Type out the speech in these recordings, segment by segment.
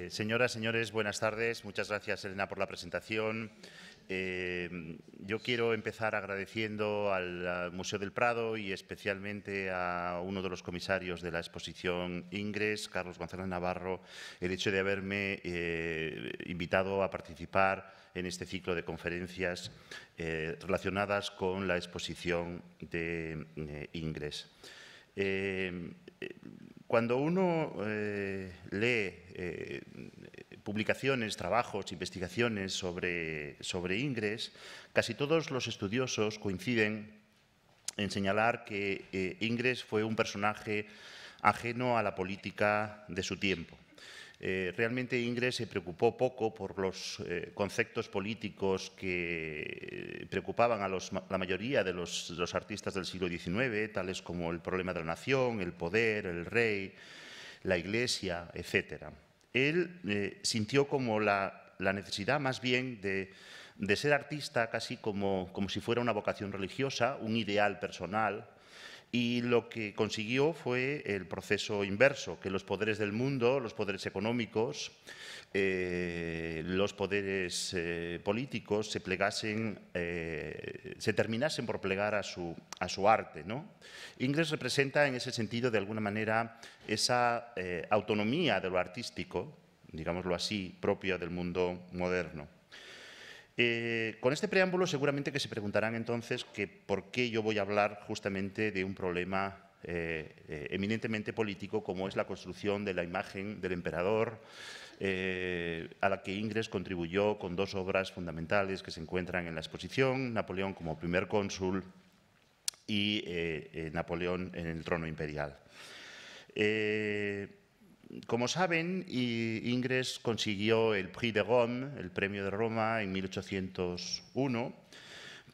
Señoras, señores, buenas tardes. Muchas gracias, Elena, por la presentación. Yo quiero empezar agradeciendo al Museo del Prado y especialmente a uno de los comisarios de la exposición Ingres, Carlos González Navarro, el hecho de haberme invitado a participar en este ciclo de conferencias relacionadas con la exposición de Ingres. Cuando uno lee publicaciones, trabajos, investigaciones sobre Ingres, casi todos los estudiosos coinciden en señalar que Ingres fue un personaje ajeno a la política de su tiempo. Realmente Ingres se preocupó poco por los conceptos políticos que preocupaban a la mayoría de los artistas del siglo XIX, tales como el problema de la nación, el poder, el rey, la iglesia, etc. Él sintió como la necesidad más bien de ser artista casi como si fuera una vocación religiosa, un ideal personal, y lo que consiguió fue el proceso inverso, que los poderes del mundo, los poderes económicos, los poderes políticos se terminasen por plegar a su arte, ¿no? Ingres representa en ese sentido, de alguna manera, esa autonomía de lo artístico, digámoslo así, propia del mundo moderno. Con este preámbulo seguramente que se preguntarán entonces que por qué yo voy a hablar justamente de un problema eminentemente político como es la construcción de la imagen del emperador, a la que Ingres contribuyó con dos obras fundamentales que se encuentran en la exposición: Napoleón como primer cónsul y Napoleón en el trono imperial. Como saben, Ingres consiguió el Prix de Rome, el Premio de Roma, en 1801,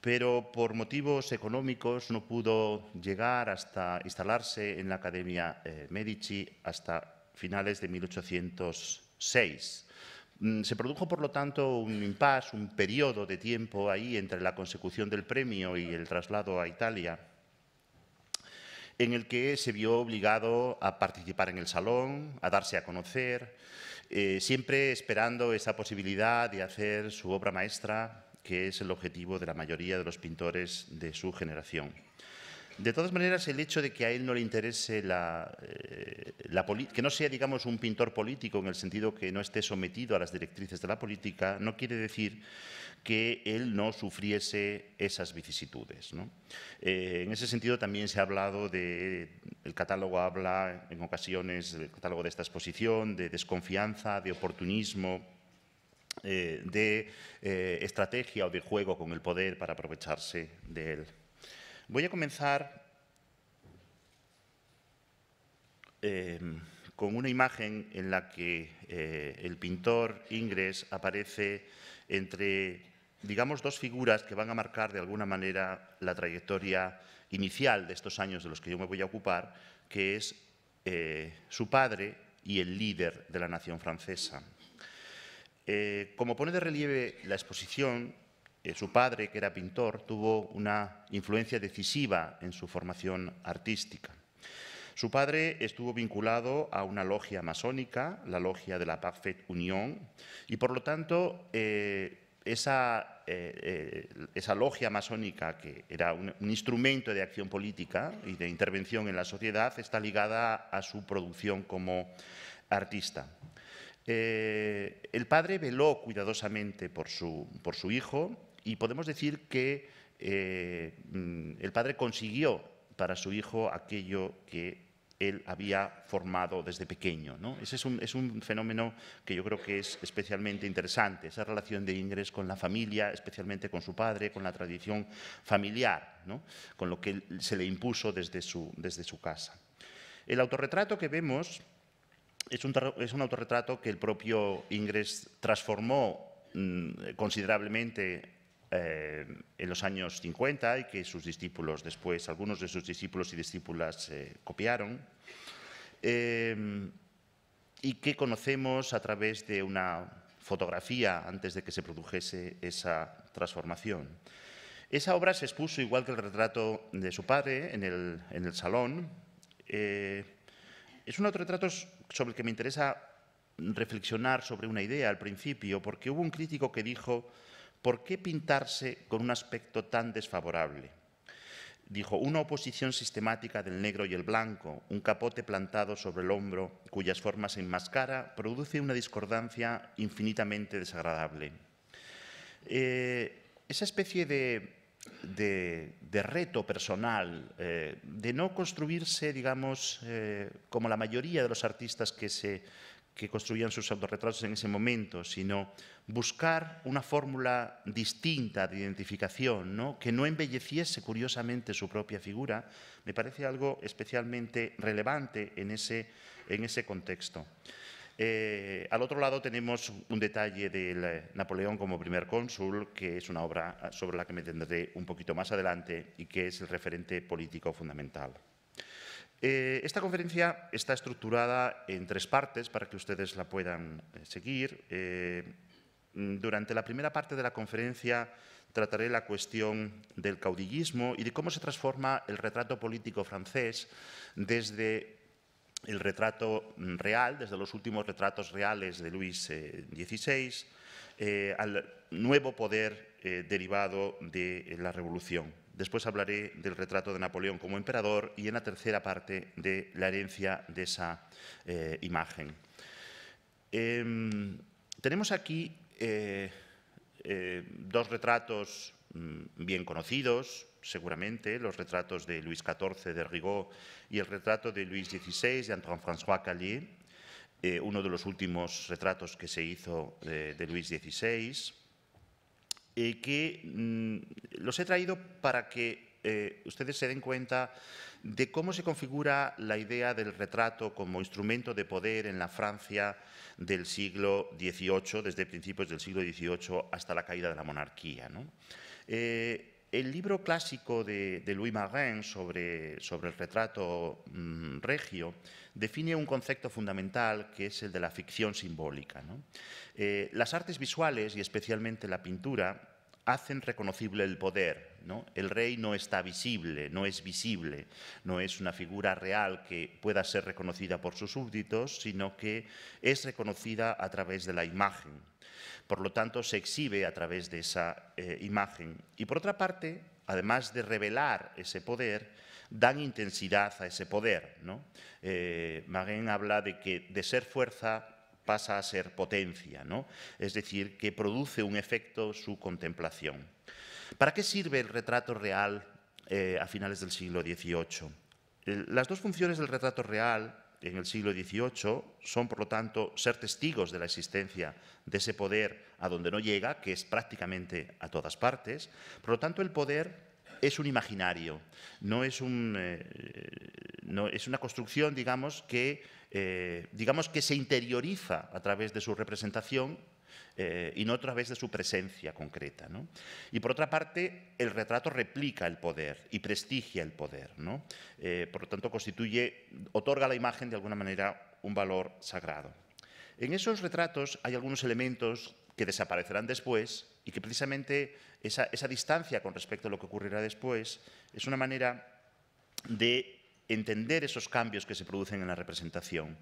pero por motivos económicos no pudo llegar hasta instalarse en la Academia Medici hasta finales de 1806. Se produjo, por lo tanto, un impasse, un periodo de tiempo ahí entre la consecución del premio y el traslado a Italia, en el que se vio obligado a participar en el salón, a darse a conocer, siempre esperando esa posibilidad de hacer su obra maestra, que es el objetivo de la mayoría de los pintores de su generación. De todas maneras, el hecho de que a él no le interese que no sea, digamos, un pintor político en el sentido que no esté sometido a las directrices de la política, no quiere decir que él no sufriese esas vicisitudes, ¿no? En ese sentido también se ha hablado el catálogo habla en ocasiones, el catálogo de esta exposición, de desconfianza, de oportunismo, de estrategia o de juego con el poder para aprovecharse de él. Voy a comenzar con una imagen en la que el pintor Ingres aparece entre, digamos, dos figuras que van a marcar de alguna manera la trayectoria inicial de estos años de los que yo me voy a ocupar, que es su padre y el líder de la nación francesa. Como pone de relieve la exposición, su padre, que era pintor, tuvo una influencia decisiva en su formación artística. Su padre estuvo vinculado a una logia masónica, la logia de la Parfaite Union, y por lo tanto esa logia masónica, que era un instrumento de acción política y de intervención en la sociedad, está ligada a su producción como artista. El padre veló cuidadosamente por su hijo y podemos decir que el padre consiguió para su hijo aquello que él había formado desde pequeño, ¿no? Ese es un fenómeno que yo creo que es especialmente interesante, esa relación de Ingres con la familia, especialmente con su padre, con la tradición familiar, ¿no? Con lo que se le impuso desde su casa. El autorretrato que vemos es un autorretrato que el propio Ingres transformó considerablemente en los años 50 y que sus discípulos después, algunos de sus discípulos y discípulas copiaron, y que conocemos a través de una fotografía antes de que se produjese esa transformación. Esa obra se expuso, igual que el retrato de su padre, en el salón. Es un autorretrato sobre el que me interesa reflexionar sobre una idea al principio, porque hubo un crítico que dijo: ¿por qué pintarse con un aspecto tan desfavorable? Dijo: una oposición sistemática del negro y el blanco, un capote plantado sobre el hombro, cuyas formas se enmascara, produce una discordancia infinitamente desagradable. Esa especie de reto personal, de no construirse, digamos, como la mayoría de los artistas que construían sus autorretratos en ese momento, sino buscar una fórmula distinta de identificación, ¿no?, que no embelleciese curiosamente su propia figura, me parece algo especialmente relevante en ese contexto. Al otro lado tenemos un detalle de Napoleón como primer cónsul, que es una obra sobre la que me tendré un poquito más adelante y que es el referente político fundamental. Esta conferencia está estructurada en 3 partes para que ustedes la puedan seguir. Durante la primera parte de la conferencia trataré la cuestión del caudillismo y de cómo se transforma el retrato político francés desde el retrato real, desde los últimos retratos reales de Luis XVI, al nuevo poder derivado de la Revolución. Después hablaré del retrato de Napoleón como emperador y en la tercera parte de la herencia de esa imagen. Tenemos aquí 2 retratos bien conocidos, seguramente, los retratos de Luis XIV de Rigaud y el retrato de Luis XVI de Antoine-François Callais, uno de los últimos retratos que se hizo de Luis XVI, que los he traído para que ustedes se den cuenta de cómo se configura la idea del retrato como instrumento de poder en la Francia del siglo XVIII, desde principios del siglo XVIII hasta la caída de la monarquía, ¿no? El libro clásico de Louis Marin sobre el retrato regio define un concepto fundamental que es el de la ficción simbólica, ¿no? Las artes visuales, y especialmente la pintura, hacen reconocible el poder, ¿no? El rey no está visible, no es visible, no es una figura real que pueda ser reconocida por sus súbditos, sino que es reconocida a través de la imagen. Por lo tanto, se exhibe a través de esa imagen. Y por otra parte, además de revelar ese poder, dan intensidad a ese poder, ¿no? Marin habla de que de ser fuerza pasa a ser potencia, ¿no? Es decir, que produce un efecto su contemplación. ¿Para qué sirve el retrato real a finales del siglo XVIII? Las 2 funciones del retrato real en el siglo XVIII son, por lo tanto, ser testigos de la existencia de ese poder a donde no llega, que es prácticamente a todas partes. Por lo tanto, el poder es un imaginario, no es una construcción, digamos que se interioriza a través de su representación y no a través de su presencia concreta, ¿no? Y por otra parte, el retrato replica el poder y prestigia el poder, ¿no? Por lo tanto, otorga a la imagen de alguna manera un valor sagrado. En esos retratos hay algunos elementos que desaparecerán después y que precisamente esa distancia con respecto a lo que ocurrirá después es una manera de entender esos cambios que se producen en la representación.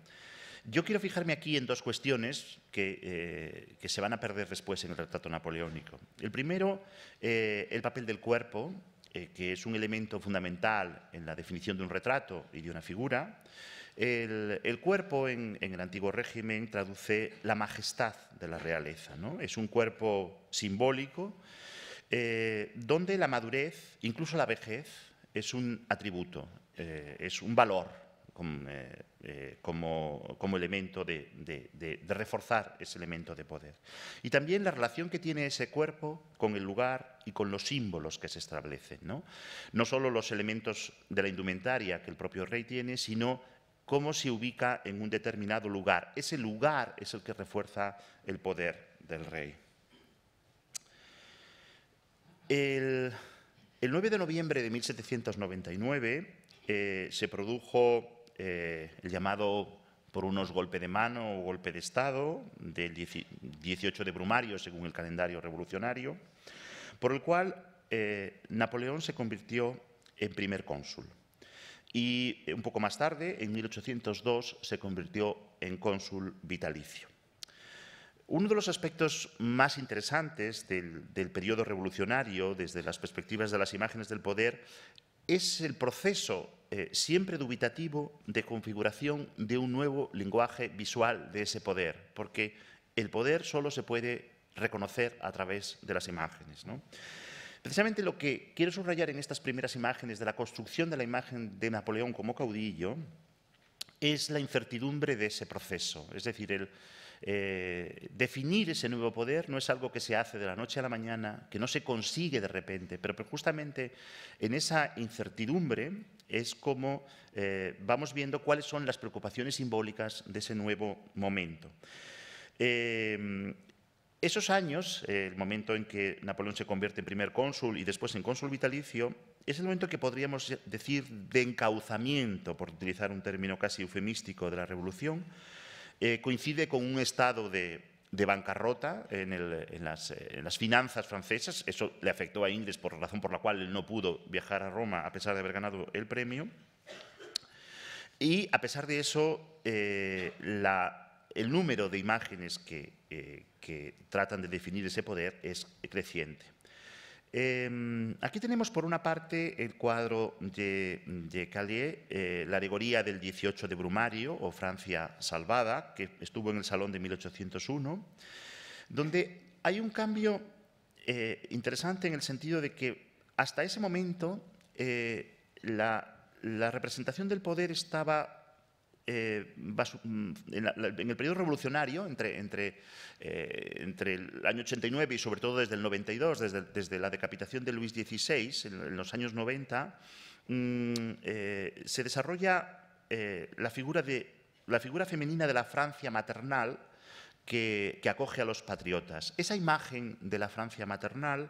Yo quiero fijarme aquí en 2 cuestiones que se van a perder después en el retrato napoleónico. El primero, el papel del cuerpo, que es un elemento fundamental en la definición de un retrato y de una figura. El cuerpo en el antiguo régimen traduce la majestad de la realeza, ¿no? Es un cuerpo simbólico donde la madurez, incluso la vejez, es un atributo, es un valor como elemento de reforzar ese elemento de poder. Y también la relación que tiene ese cuerpo con el lugar y con los símbolos que se establecen, ¿no? No solo los elementos de la indumentaria que el propio rey tiene, sino cómo se ubica en un determinado lugar. Ese lugar es el que refuerza el poder del rey. El 9 de noviembre de 1799 se produjo el llamado por unos golpe de mano o golpe de Estado del 18 de Brumario, según el calendario revolucionario, por el cual Napoleón se convirtió en primer cónsul. y un poco más tarde, en 1802, se convirtió en cónsul vitalicio. Uno de los aspectos más interesantes del periodo revolucionario, desde las perspectivas de las imágenes del poder, es el proceso siempre dubitativo de configuración de un nuevo lenguaje visual de ese poder, porque el poder solo se puede reconocer a través de las imágenes, ¿no? Precisamente lo que quiero subrayar en estas primeras imágenes de la construcción de la imagen de Napoleón como caudillo es la incertidumbre de ese proceso. Es decir, definir ese nuevo poder no es algo que se hace de la noche a la mañana, que no se consigue de repente, pero justamente en esa incertidumbre es como vamos viendo cuáles son las preocupaciones simbólicas de ese nuevo momento. Esos años, el momento en que Napoleón se convierte en primer cónsul y después en cónsul vitalicio, es el momento que podríamos decir de encauzamiento, por utilizar un término casi eufemístico, de la revolución. Coincide con un estado de bancarrota en las finanzas francesas. Eso le afectó a Ingres, por razón por la cual él no pudo viajar a Roma a pesar de haber ganado el premio. Y a pesar de eso, el número de imágenes que tratan de definir ese poder es creciente. Aquí tenemos por una parte el cuadro de Callier, la alegoría del 18 de Brumario o Francia salvada, que estuvo en el Salón de 1801, donde hay un cambio interesante en el sentido de que hasta ese momento la representación del poder estaba en el periodo revolucionario, entre el año 89 y sobre todo desde el 92, desde la decapitación de Luis XVI, en los años 90, se desarrolla la figura femenina de la Francia maternal que acoge a los patriotas. Esa imagen de la Francia maternal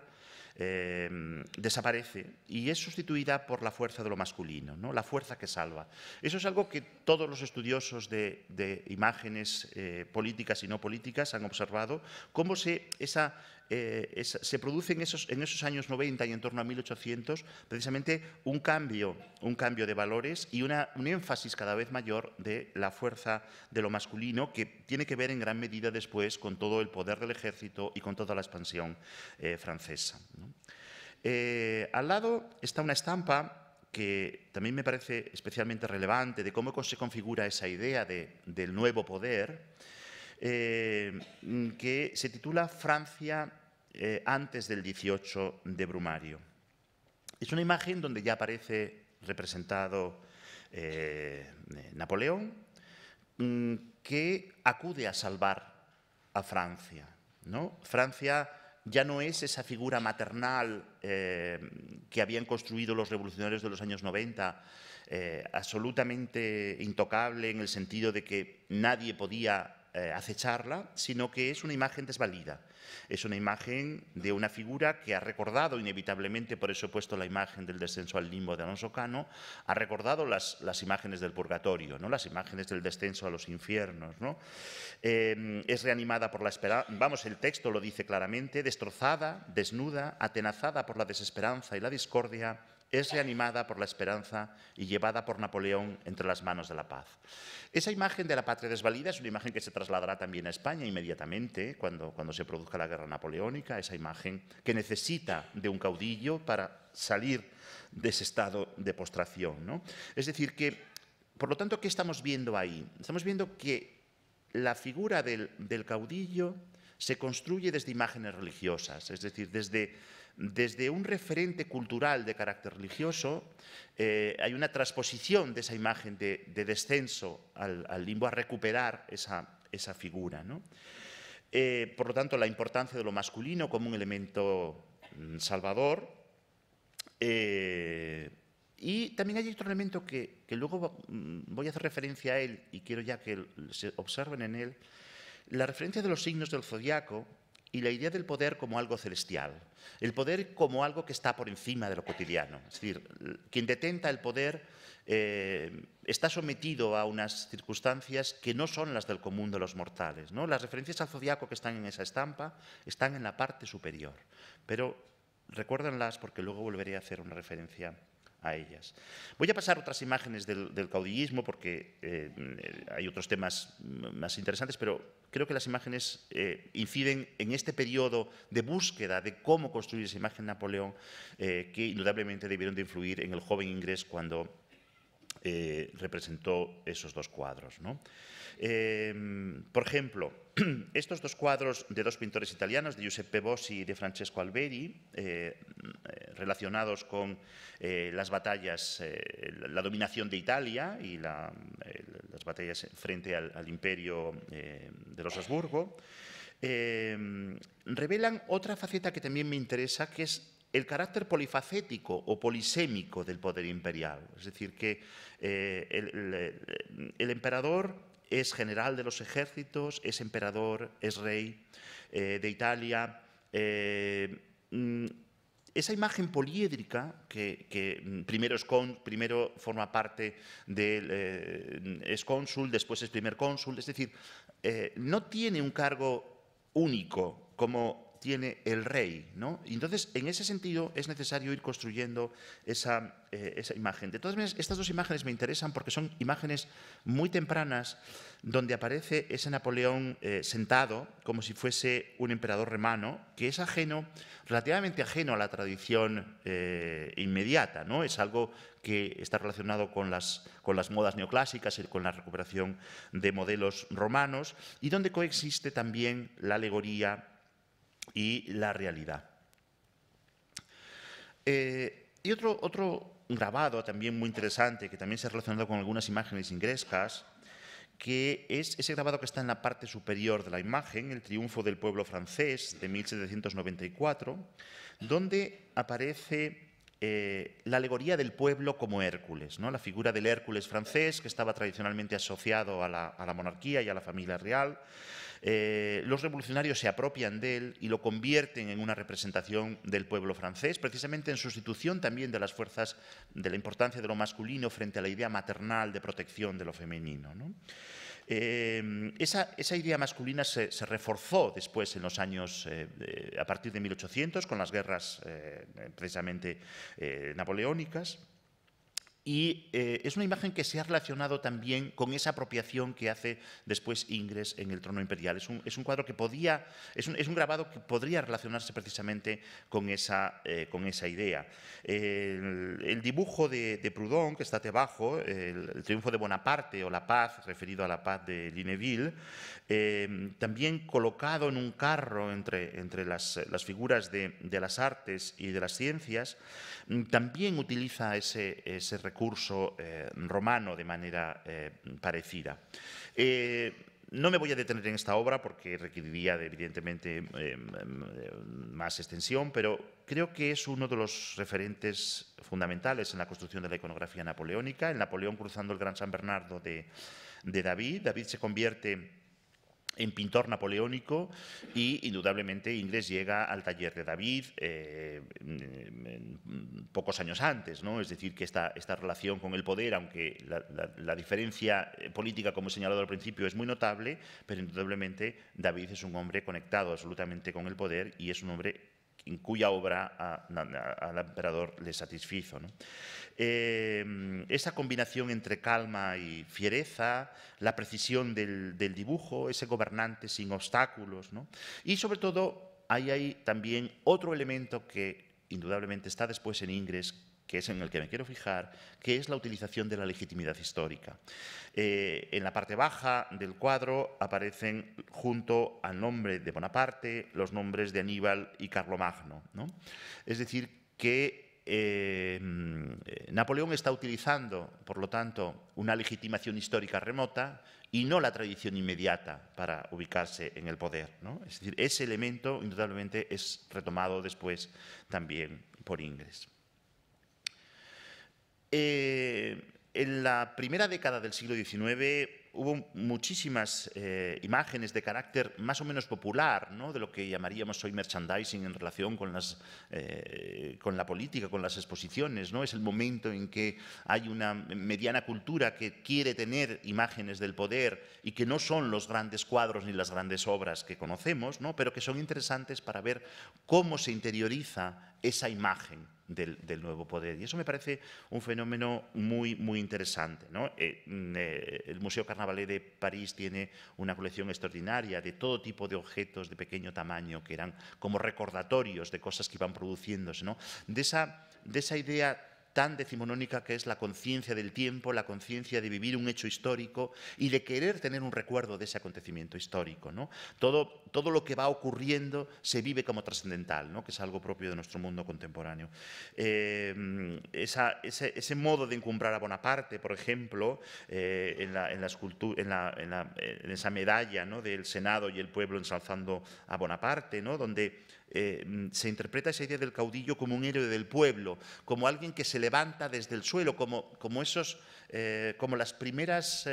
desaparece y es sustituida por la fuerza de lo masculino, ¿no? La fuerza que salva. Eso es algo que todos los estudiosos de imágenes políticas y no políticas han observado, cómo se produce en esos años 90 y en torno a 1800 precisamente un cambio de valores y un énfasis cada vez mayor de la fuerza de lo masculino, que tiene que ver en gran medida después con todo el poder del ejército y con toda la expansión francesa, ¿no? Al lado está una estampa que también me parece especialmente relevante de cómo se configura esa idea del nuevo poder, que se titula Francia antes del 18 de Brumario. Es una imagen donde ya aparece representado Napoleón, que acude a salvar a Francia, ¿no? Francia ya no es esa figura maternal que habían construido los revolucionarios de los años 90, absolutamente intocable en el sentido de que nadie podía acecharla, sino que es una imagen desvalida. Es una imagen de una figura que ha recordado inevitablemente, por eso he puesto la imagen del descenso al limbo de Alonso Cano, ha recordado las imágenes del purgatorio, ¿no? Las imágenes del descenso a los infiernos, ¿no? Es reanimada por la esperanza, vamos, el texto lo dice claramente, destrozada, desnuda, atenazada por la desesperanza y la discordia, es reanimada por la esperanza y llevada por Napoleón entre las manos de la paz. Esa imagen de la patria desvalida es una imagen que se trasladará también a España inmediatamente cuando se produzca la guerra napoleónica, esa imagen que necesita de un caudillo para salir de ese estado de postración, ¿no? Es decir, que, por lo tanto, ¿qué estamos viendo ahí? Estamos viendo que la figura del caudillo se construye desde imágenes religiosas, es decir, desde un referente cultural de carácter religioso, hay una transposición de esa imagen de descenso al limbo, a recuperar esa figura, ¿no? Por lo tanto, la importancia de lo masculino como un elemento salvador. Y también hay otro elemento que luego voy a hacer referencia a él y quiero ya que se observen en él, la referencia de los signos del zodiaco y la idea del poder como algo celestial, el poder como algo que está por encima de lo cotidiano. Es decir, quien detenta el poder está sometido a unas circunstancias que no son las del común de los mortales, ¿no? Las referencias al zodiaco que están en esa estampa están en la parte superior, pero recuérdenlas porque luego volveré a hacer una referencia a ellas. Voy a pasar otras imágenes del caudillismo porque hay otros temas más interesantes, pero creo que las imágenes inciden en este periodo de búsqueda de cómo construir esa imagen de Napoleón que indudablemente debieron de influir en el joven inglés cuando representó esos dos cuadros, ¿no? Por ejemplo, estos dos cuadros de dos pintores italianos, de Giuseppe Bossi y de Francesco Alberi, relacionados con las batallas, la dominación de Italia y las batallas frente al imperio de los Habsburgo, revelan otra faceta que también me interesa, que es el carácter polifacético o polisémico del poder imperial. Es decir, que el emperador es general de los ejércitos, es emperador, es rey de Italia. Esa imagen poliédrica, que primero forma parte del es cónsul, después es primer cónsul, es decir, no tiene un cargo único como tiene el rey, ¿no? Y entonces, en ese sentido, es necesario ir construyendo esa imagen. De todas maneras, estas dos imágenes me interesan porque son imágenes muy tempranas donde aparece ese Napoleón sentado como si fuese un emperador romano, que es relativamente ajeno a la tradición inmediata, ¿no? Es algo que está relacionado con las modas neoclásicas y con la recuperación de modelos romanos y donde coexiste también la alegoría y la realidad. Y otro grabado también muy interesante, que también se ha relacionado con algunas imágenes ingrescas, que es ese grabado que está en la parte superior de la imagen, el triunfo del pueblo francés de 1794, donde aparece la alegoría del pueblo como Hércules, ¿no? La figura del Hércules francés, que estaba tradicionalmente asociado a la monarquía y a la familia real. Los revolucionarios se apropian de él y lo convierten en una representación del pueblo francés, precisamente en sustitución también de las fuerzas, de la importancia de lo masculino frente a la idea maternal de protección de lo femenino, ¿no? Esa idea masculina se reforzó después en los años, a partir de 1800, con las guerras precisamente napoleónicas. Y es una imagen que se ha relacionado también con esa apropiación que hace después Ingres en el trono imperial. Es un cuadro que es un grabado que podría relacionarse precisamente con esa idea. El dibujo de Proudhon, que está debajo, el triunfo de Bonaparte o la paz, referido a la paz de Ligneville, también colocado en un carro entre las figuras de las artes y de las ciencias, también utiliza ese recurso romano de manera parecida. No me voy a detener en esta obra porque requeriría evidentemente más extensión, pero creo que es uno de los referentes fundamentales en la construcción de la iconografía napoleónica. El Napoleón cruzando el Gran San Bernardo de David. David se convierte en pintor napoleónico y indudablemente Ingres llega al taller de David pocos años antes, ¿no? Es decir, que esta relación con el poder, aunque la diferencia política, como he señalado al principio, es muy notable, pero indudablemente David es un hombre conectado absolutamente con el poder y es un hombre en cuya obra al emperador le satisfizo, ¿no? Esa combinación entre calma y fiereza, la precisión del dibujo, ese gobernante sin obstáculos, ¿no? Y sobre todo hay también otro elemento que indudablemente está después en Ingres, que es en el que me quiero fijar, que es la utilización de la legitimidad histórica. En la parte baja del cuadro aparecen, junto al nombre de Bonaparte, los nombres de Aníbal y Carlomagno, ¿no? Es decir, que Napoleón está utilizando, por lo tanto, una legitimación histórica remota y no la tradición inmediata para ubicarse en el poder, ¿no? Es decir, ese elemento, indudablemente, es retomado después también por Ingres. En la primera década del siglo XIX hubo muchísimas imágenes de carácter más o menos popular, ¿no? De lo que llamaríamos hoy merchandising en relación con la política, con las exposiciones, ¿no? Es el momento en que hay una mediana cultura que quiere tener imágenes del poder y que no son los grandes cuadros ni las grandes obras que conocemos, ¿no? Pero que son interesantes para ver cómo se interioriza esa imagen del nuevo poder. Y eso me parece un fenómeno muy, muy interesante, ¿no? El Museo Carnavalet de París tiene una colección extraordinaria de todo tipo de objetos de pequeño tamaño que eran como recordatorios de cosas que iban produciéndose, ¿no? De esa idea tan decimonónica que es la conciencia del tiempo, la conciencia de vivir un hecho histórico y de querer tener un recuerdo de ese acontecimiento histórico, ¿no? Todo lo que va ocurriendo se vive como trascendental, ¿no? Que es algo propio de nuestro mundo contemporáneo. Ese modo de encumbrar a Bonaparte, por ejemplo, en esa medalla, ¿no? Del Senado y el pueblo ensalzando a Bonaparte, ¿no? Donde se interpreta esa idea del caudillo como un héroe del pueblo, como alguien que se levanta desde el suelo, como las primeras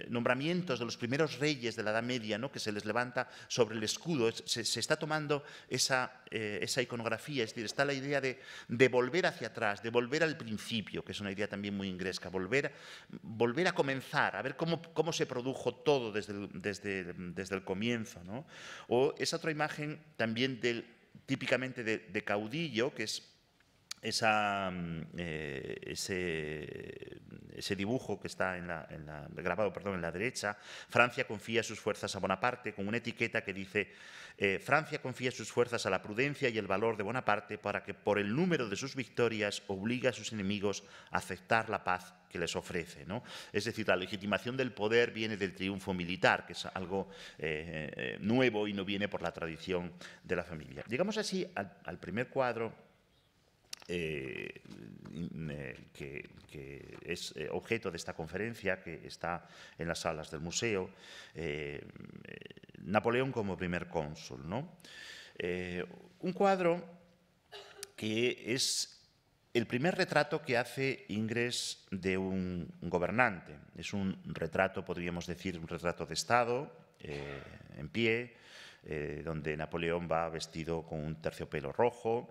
nombramientos de los primeros reyes de la Edad Media, ¿no? Que se les levanta sobre el escudo. Se está tomando esa iconografía, es decir, está la idea de volver hacia atrás, de volver al principio, que es una idea también muy ingresca, volver a comenzar, a ver cómo se produjo todo desde el comienzo, ¿no? O esa otra imagen también típicamente de caudillo, que es ese dibujo que está grabado en la derecha. Francia confía sus fuerzas a Bonaparte, con una etiqueta que dice: Francia confía sus fuerzas a la prudencia y el valor de Bonaparte para que por el número de sus victorias obligue a sus enemigos a aceptar la paz que les ofrece, ¿no? Es decir, la legitimación del poder viene del triunfo militar, que es algo nuevo y no viene por la tradición de la familia. Llegamos así al primer cuadro, que es objeto de esta conferencia, que está en las salas del museo, Napoleón como primer cónsul, ¿no? Un cuadro que es el primer retrato que hace Ingres de un gobernante. Es un retrato, podríamos decir, un retrato de Estado, en pie, donde Napoleón va vestido con un terciopelo rojo,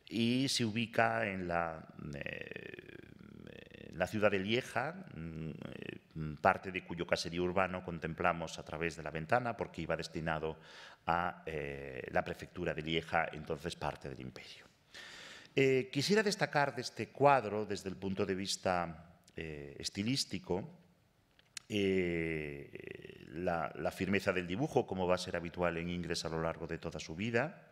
y se ubica en la ciudad de Lieja, parte de cuyo caserío urbano contemplamos a través de la ventana, porque iba destinado a la prefectura de Lieja, entonces parte del imperio. Quisiera destacar de este cuadro, desde el punto de vista estilístico, la firmeza del dibujo, como va a ser habitual en Ingres a lo largo de toda su vida,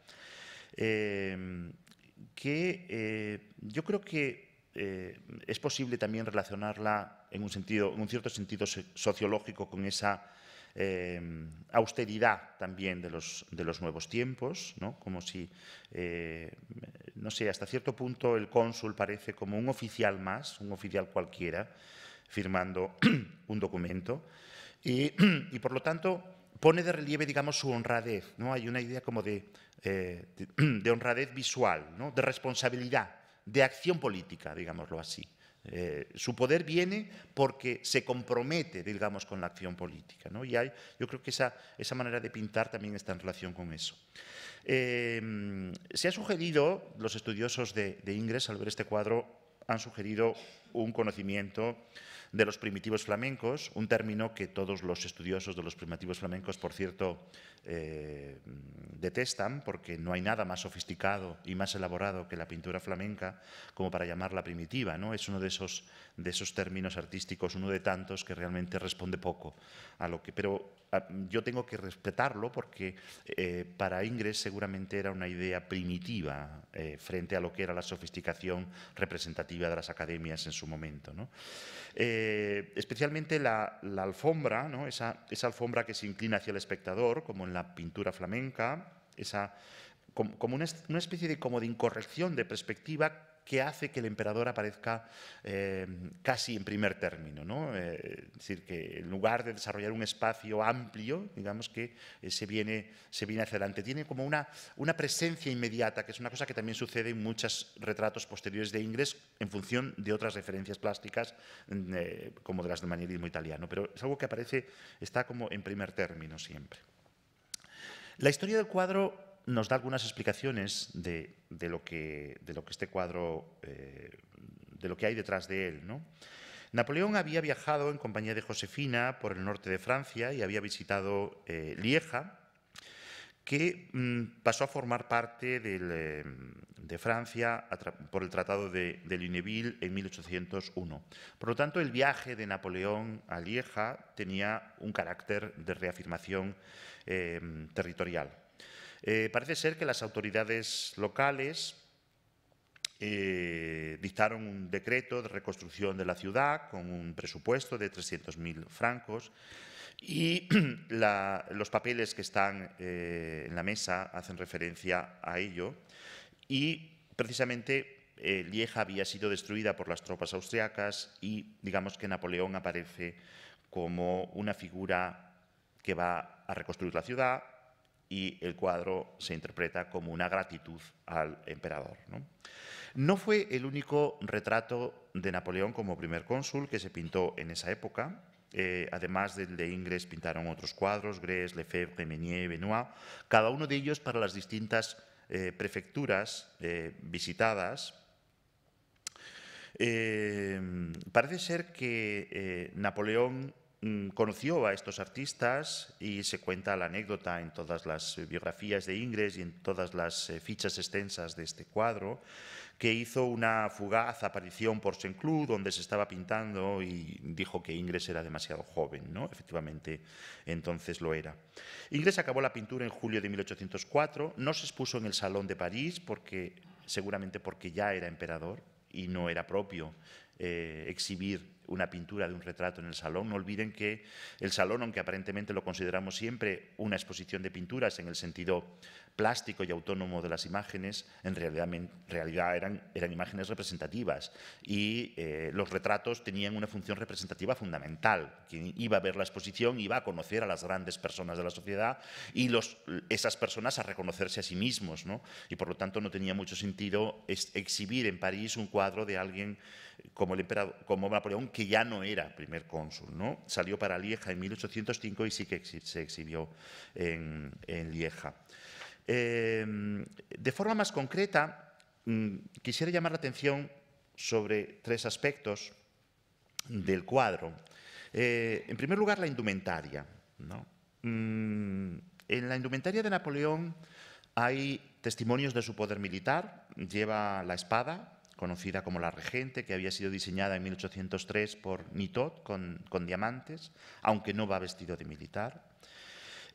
que yo creo que es posible también relacionarla en un cierto sentido sociológico con esa austeridad también de los nuevos tiempos, ¿no? Como si, no sé, hasta cierto punto el cónsul parece como un oficial más, un oficial cualquiera, firmando un documento, y por lo tanto pone de relieve, digamos, su honradez, ¿no? Hay una idea como de honradez visual, ¿no? De responsabilidad, de acción política, digámoslo así. Su poder viene porque se compromete, digamos, con la acción política, ¿no? Y yo creo que esa manera de pintar también está en relación con eso. Se ha sugerido, los estudiosos de Ingres, al ver este cuadro, han sugerido un conocimiento de los primitivos flamencos, un término que todos los estudiosos de los primitivos flamencos, por cierto, detestan, porque no hay nada más sofisticado y más elaborado que la pintura flamenca como para llamarla primitiva, ¿no? Es uno de esos términos artísticos, uno de tantos que realmente responde poco a lo que... Pero yo tengo que respetarlo porque para Ingres seguramente era una idea primitiva frente a lo que era la sofisticación representativa de las academias en su momento, ¿no? Especialmente la alfombra, ¿no? Esa alfombra que se inclina hacia el espectador, como en la pintura flamenca, como una especie de incorrección de perspectiva que hace que el emperador aparezca casi en primer término, ¿no? Es decir, que en lugar de desarrollar un espacio amplio, digamos que se viene hacia adelante. Tiene como una presencia inmediata, que es una cosa que también sucede en muchos retratos posteriores de Ingres en función de otras referencias plásticas, como de las del manierismo italiano, pero es algo que está como en primer término siempre. La historia del cuadro nos da algunas explicaciones de lo que este cuadro, de lo que hay detrás de él, ¿no? Napoleón había viajado en compañía de Josefina por el norte de Francia y había visitado Lieja, que pasó a formar parte de Francia por el Tratado de Lunéville en 1801. Por lo tanto, el viaje de Napoleón a Lieja tenía un carácter de reafirmación territorial. Parece ser que las autoridades locales dictaron un decreto de reconstrucción de la ciudad con un presupuesto de 300.000 francos y los papeles que están en la mesa hacen referencia a ello y precisamente Lieja había sido destruida por las tropas austriacas y digamos que Napoleón aparece como una figura que va a reconstruir la ciudad y el cuadro se interpreta como una gratitud al emperador, ¿no? No fue el único retrato de Napoleón como primer cónsul que se pintó en esa época. Además del de Ingres, pintaron otros cuadros, Grès, Lefebvre, Meunier, Benoit, cada uno de ellos para las distintas prefecturas visitadas. Parece ser que Napoleón conoció a estos artistas y se cuenta la anécdota en todas las biografías de Ingres y en todas las fichas extensas de este cuadro, que hizo una fugaz aparición por Saint-Cloud donde se estaba pintando y dijo que Ingres era demasiado joven, ¿no? Efectivamente, entonces lo era. Ingres acabó la pintura en julio de 1804, no se expuso en el Salón de París, seguramente porque ya era emperador y no era propio exhibir una pintura de un retrato en el salón. No olviden que el salón, aunque aparentemente lo consideramos siempre una exposición de pinturas en el sentido plástico y autónomo de las imágenes, en realidad eran imágenes representativas y los retratos tenían una función representativa fundamental. Quien iba a ver la exposición iba a conocer a las grandes personas de la sociedad y esas personas a reconocerse a sí mismos, ¿no? Y por lo tanto no tenía mucho sentido exhibir en París un cuadro de alguien como Napoleón, que ya no era primer cónsul, ¿no? Salió para Lieja en 1805 y sí que se exhibió en Lieja. De forma más concreta, quisiera llamar la atención sobre tres aspectos del cuadro. En primer lugar, la indumentaria, ¿no? En la indumentaria de Napoleón hay testimonios de su poder militar. Lleva la espada, conocida como la Regente, que había sido diseñada en 1803 por Nitot con diamantes, aunque no va vestido de militar.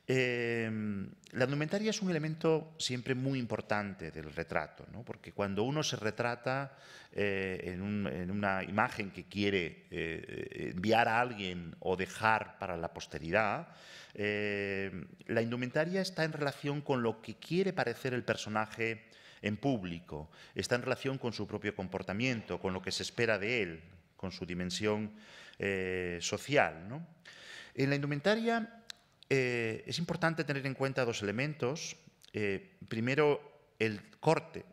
La indumentaria es un elemento siempre muy importante del retrato, ¿no? Porque cuando uno se retrata en una imagen que quiere enviar a alguien o dejar para la posteridad, la indumentaria está en relación con lo que quiere parecer el personaje en público, está en relación con su propio comportamiento, con lo que se espera de él, con su dimensión social, ¿no? En la indumentaria es importante tener en cuenta dos elementos. Primero, el corte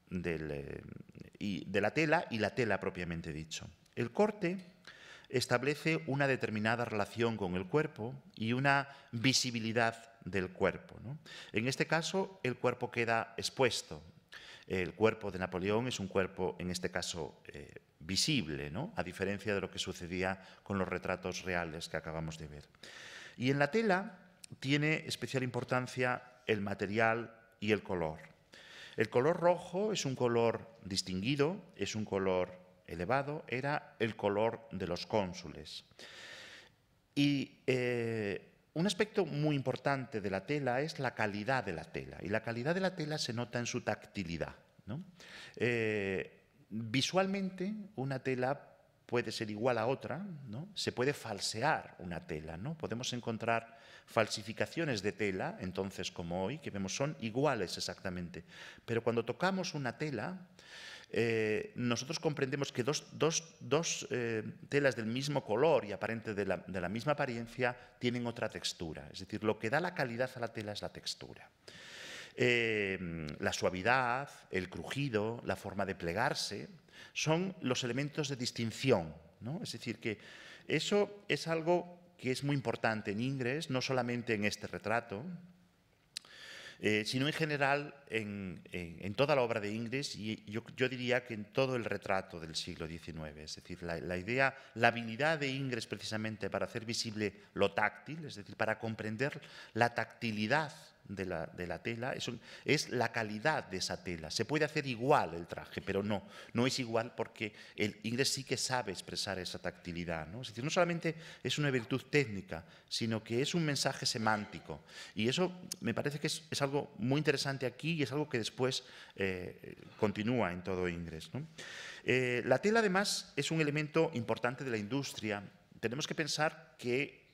de la tela y la tela propiamente dicho. El corte establece una determinada relación con el cuerpo y una visibilidad del cuerpo, ¿no? En este caso, el cuerpo queda expuesto. El cuerpo de Napoleón es un cuerpo, en este caso, visible, ¿no? A diferencia de lo que sucedía con los retratos reales que acabamos de ver. Y en la tela tiene especial importancia el material y el color. El color rojo es un color distinguido, es un color elevado, era el color de los cónsules. Y un aspecto muy importante de la tela es la calidad de la tela, y la calidad de la tela se nota en su tactilidad, ¿no? Visualmente, una tela puede ser igual a otra, ¿no? Se puede falsear una tela, ¿no? Podemos encontrar falsificaciones de tela, entonces como hoy, que vemos son iguales exactamente. Pero cuando tocamos una tela, nosotros comprendemos que dos telas del mismo color y aparente de la misma apariencia tienen otra textura. Es decir, lo que da la calidad a la tela es la textura. La suavidad, el crujido, la forma de plegarse, son los elementos de distinción, ¿no? Es decir, que eso es algo que es muy importante en Ingres, no solamente en este retrato, sino en general en toda la obra de Ingres y yo diría que en todo el retrato del siglo XIX. Es decir, la habilidad de Ingres precisamente para hacer visible lo táctil, es decir, para comprender la tactilidad de la tela, es la calidad de esa tela. Se puede hacer igual el traje, pero no es igual porque el inglés sí que sabe expresar esa tactilidad, ¿no? Es decir, no solamente es una virtud técnica, sino que es un mensaje semántico. Y eso me parece que es algo muy interesante aquí y es algo que después continúa en todo inglés, ¿no? La tela, además, es un elemento importante de la industria. Tenemos que pensar que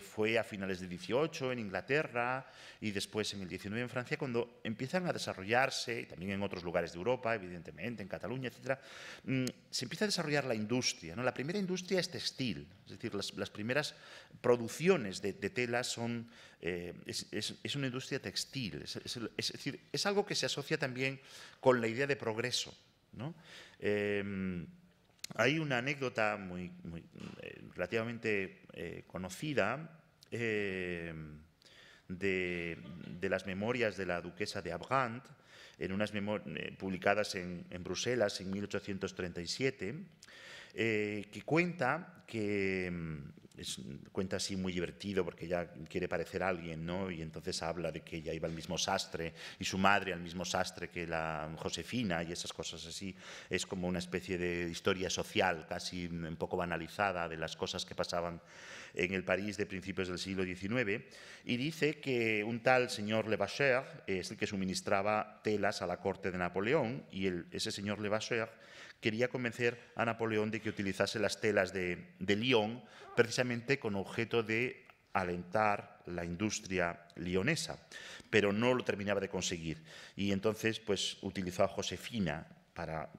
fue a finales del 18 en Inglaterra y después en el 19 en Francia cuando empiezan a desarrollarse, y también en otros lugares de Europa, evidentemente, en Cataluña, etcétera, se empieza a desarrollar la industria, ¿no? La primera industria es textil, es decir, las primeras producciones de telas son, es una industria textil, es decir, es algo que se asocia también con la idea de progreso, ¿no? Hay una anécdota relativamente conocida de las memorias de la duquesa de Abgand, en unas publicadas en Bruselas en 1837, que cuenta cuenta así muy divertido porque ella quiere parecer alguien, ¿no? Y entonces habla de que ella iba al mismo sastre y su madre al mismo sastre que la Josefina y esas cosas así. Es como una especie de historia social casi un poco banalizada de las cosas que pasaban en el París de principios del siglo XIX, y dice que un tal señor Levasseur es el que suministraba telas a la corte de Napoleón, y ese señor Levasseur quería convencer a Napoleón de que utilizase las telas de Lyon precisamente con objeto de alentar la industria lionesa, pero no lo terminaba de conseguir. Y entonces pues utilizó a Josefina para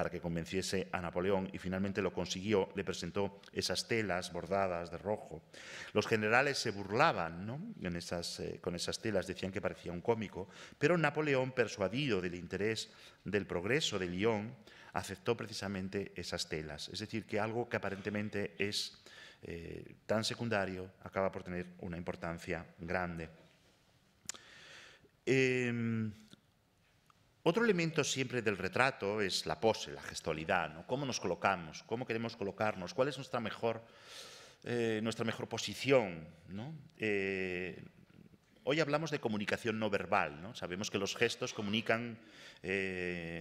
que convenciese a Napoleón, y finalmente lo consiguió. Le presentó esas telas bordadas de rojo. Los generales se burlaban, ¿no? Con esas telas, decían que parecía un cómico, pero Napoleón, persuadido del interés del progreso de Lyon, aceptó precisamente esas telas. Es decir, que algo que aparentemente es tan secundario acaba por tener una importancia grande. Otro elemento siempre del retrato es la pose, la gestualidad, ¿no? Cómo nos colocamos, cómo queremos colocarnos, cuál es nuestra mejor posición, ¿no? Hoy hablamos de comunicación no verbal, ¿no? Sabemos que los gestos comunican,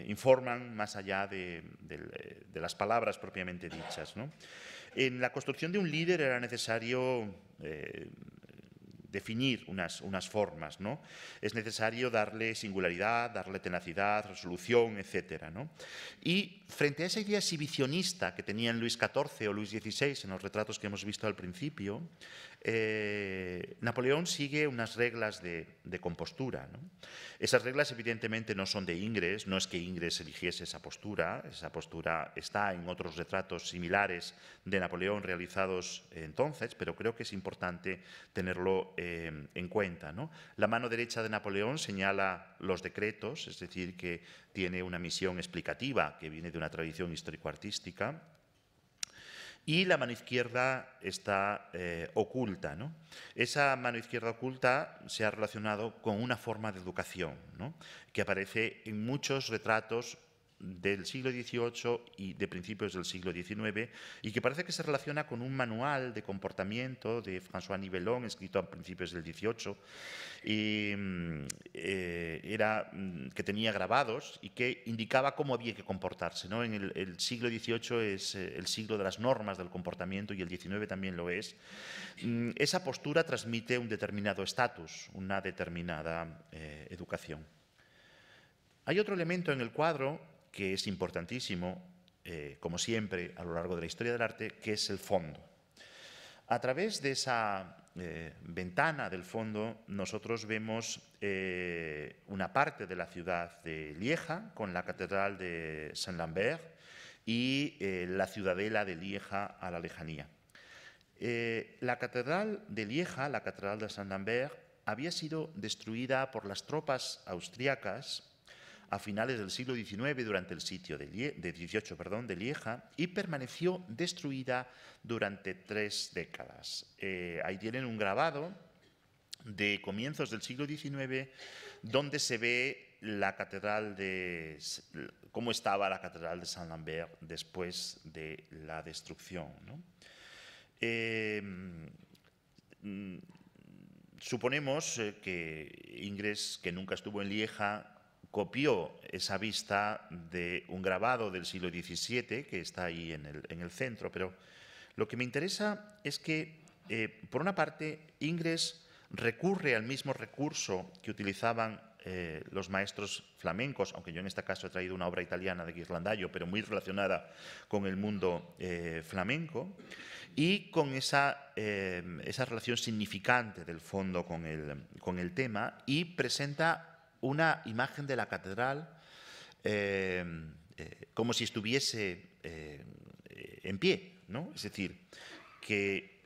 informan más allá de las palabras propiamente dichas, ¿no? En la construcción de un líder era necesario definir unas formas, ¿no? Es necesario darle singularidad, darle tenacidad, resolución, etcétera, ¿no? Y frente a esa idea exhibicionista que tenían Luis XIV o Luis XVI en los retratos que hemos visto al principio, Napoleón sigue unas reglas de compostura, ¿no? Esas reglas evidentemente no son de Ingres, no es que Ingres eligiese esa postura está en otros retratos similares de Napoleón realizados entonces, pero creo que es importante tenerlo en cuenta, ¿no? La mano derecha de Napoleón señala los decretos, es decir, que tiene una misión explicativa que viene de una tradición histórico-artística, y la mano izquierda está oculta, ¿no? Esa mano izquierda oculta se ha relacionado con una forma de educación, ¿no? Que aparece en muchos retratos del siglo XVIII y de principios del siglo XIX, y que parece que se relaciona con un manual de comportamiento de François Nivellon, escrito a principios del XVIII, que tenía grabados y que indicaba cómo había que comportarse, ¿no? En el siglo XVIII es el siglo de las normas del comportamiento, y el XIX también lo es. Esa postura transmite un determinado estatus, una determinada educación. Hay otro elemento en el cuadro que es importantísimo, como siempre, a lo largo de la historia del arte, que es el fondo. A través de esa ventana del fondo, nosotros vemos una parte de la ciudad de Lieja, con la catedral de Saint-Lambert y la ciudadela de Lieja a la lejanía. La catedral de Lieja, la catedral de Saint-Lambert, había sido destruida por las tropas austriacas a finales del siglo XIX durante el sitio de Lieja, y permaneció destruida durante 3 décadas. Ahí tienen un grabado de comienzos del siglo XIX donde se ve la catedral cómo estaba la catedral de Saint-Lambert después de la destrucción, ¿no? suponemos que Ingres, que nunca estuvo en Lieja, copió esa vista de un grabado del siglo XVII que está ahí en el centro, pero lo que me interesa es que, por una parte, Ingres recurre al mismo recurso que utilizaban los maestros flamencos, aunque yo en este caso he traído una obra italiana de Ghirlandaio, pero muy relacionada con el mundo flamenco, y con esa relación significante del fondo con el tema, y presenta una imagen de la catedral como si estuviese en pie, ¿no? Es decir, que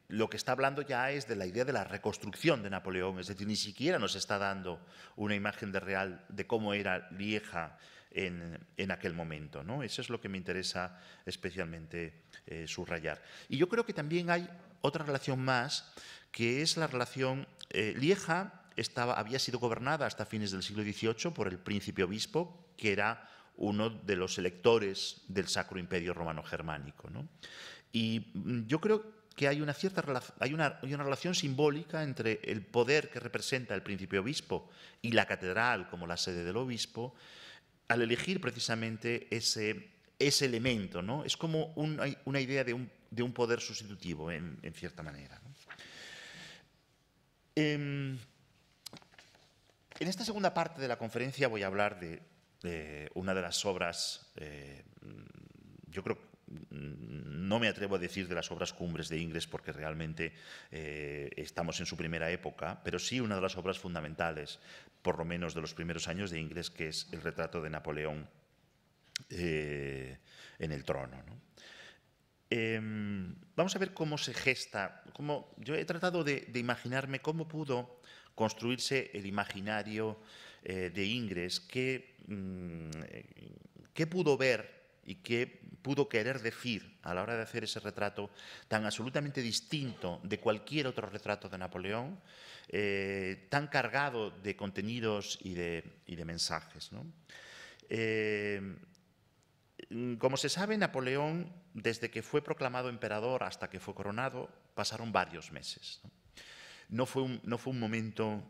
lo que está hablando ya es de la idea de la reconstrucción de Napoleón, es decir, ni siquiera nos está dando una imagen real de cómo era Lieja en aquel momento, ¿no? Eso es lo que me interesa especialmente subrayar. Y yo creo que también hay otra relación más, que es la relación Lieja había sido gobernada hasta fines del siglo XVIII por el príncipe obispo, que era uno de los electores del Sacro Imperio Romano Germánico, ¿no? Y yo creo que hay una relación simbólica entre el poder que representa el príncipe obispo y la catedral como la sede del obispo, al elegir precisamente ese elemento, ¿no? Es como una idea de un poder sustitutivo, en cierta manera, ¿no? En esta segunda parte de la conferencia voy a hablar de una de las obras, yo creo, no me atrevo a decir de las obras cumbres de Ingres porque realmente estamos en su primera época, pero sí una de las obras fundamentales, por lo menos de los primeros años de Ingres, que es el retrato de Napoleón en el trono, ¿no? Vamos a ver cómo se gesta. Yo he tratado de imaginarme cómo pudo construirse el imaginario de Ingres, qué pudo ver y qué pudo querer decir a la hora de hacer ese retrato tan absolutamente distinto de cualquier otro retrato de Napoleón, tan cargado de contenidos y de mensajes, ¿no? Como se sabe, Napoleón, desde que fue proclamado emperador hasta que fue coronado, pasaron varios meses, ¿no? No fue un momento,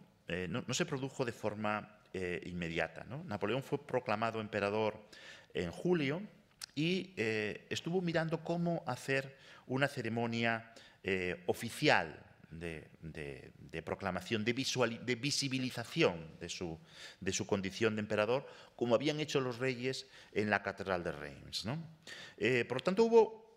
no se produjo de forma inmediata, ¿no? Napoleón fue proclamado emperador en julio y estuvo mirando cómo hacer una ceremonia oficial de proclamación, de visibilización de su condición de emperador, como habían hecho los reyes en la Catedral de Reims, ¿no? Por lo tanto, hubo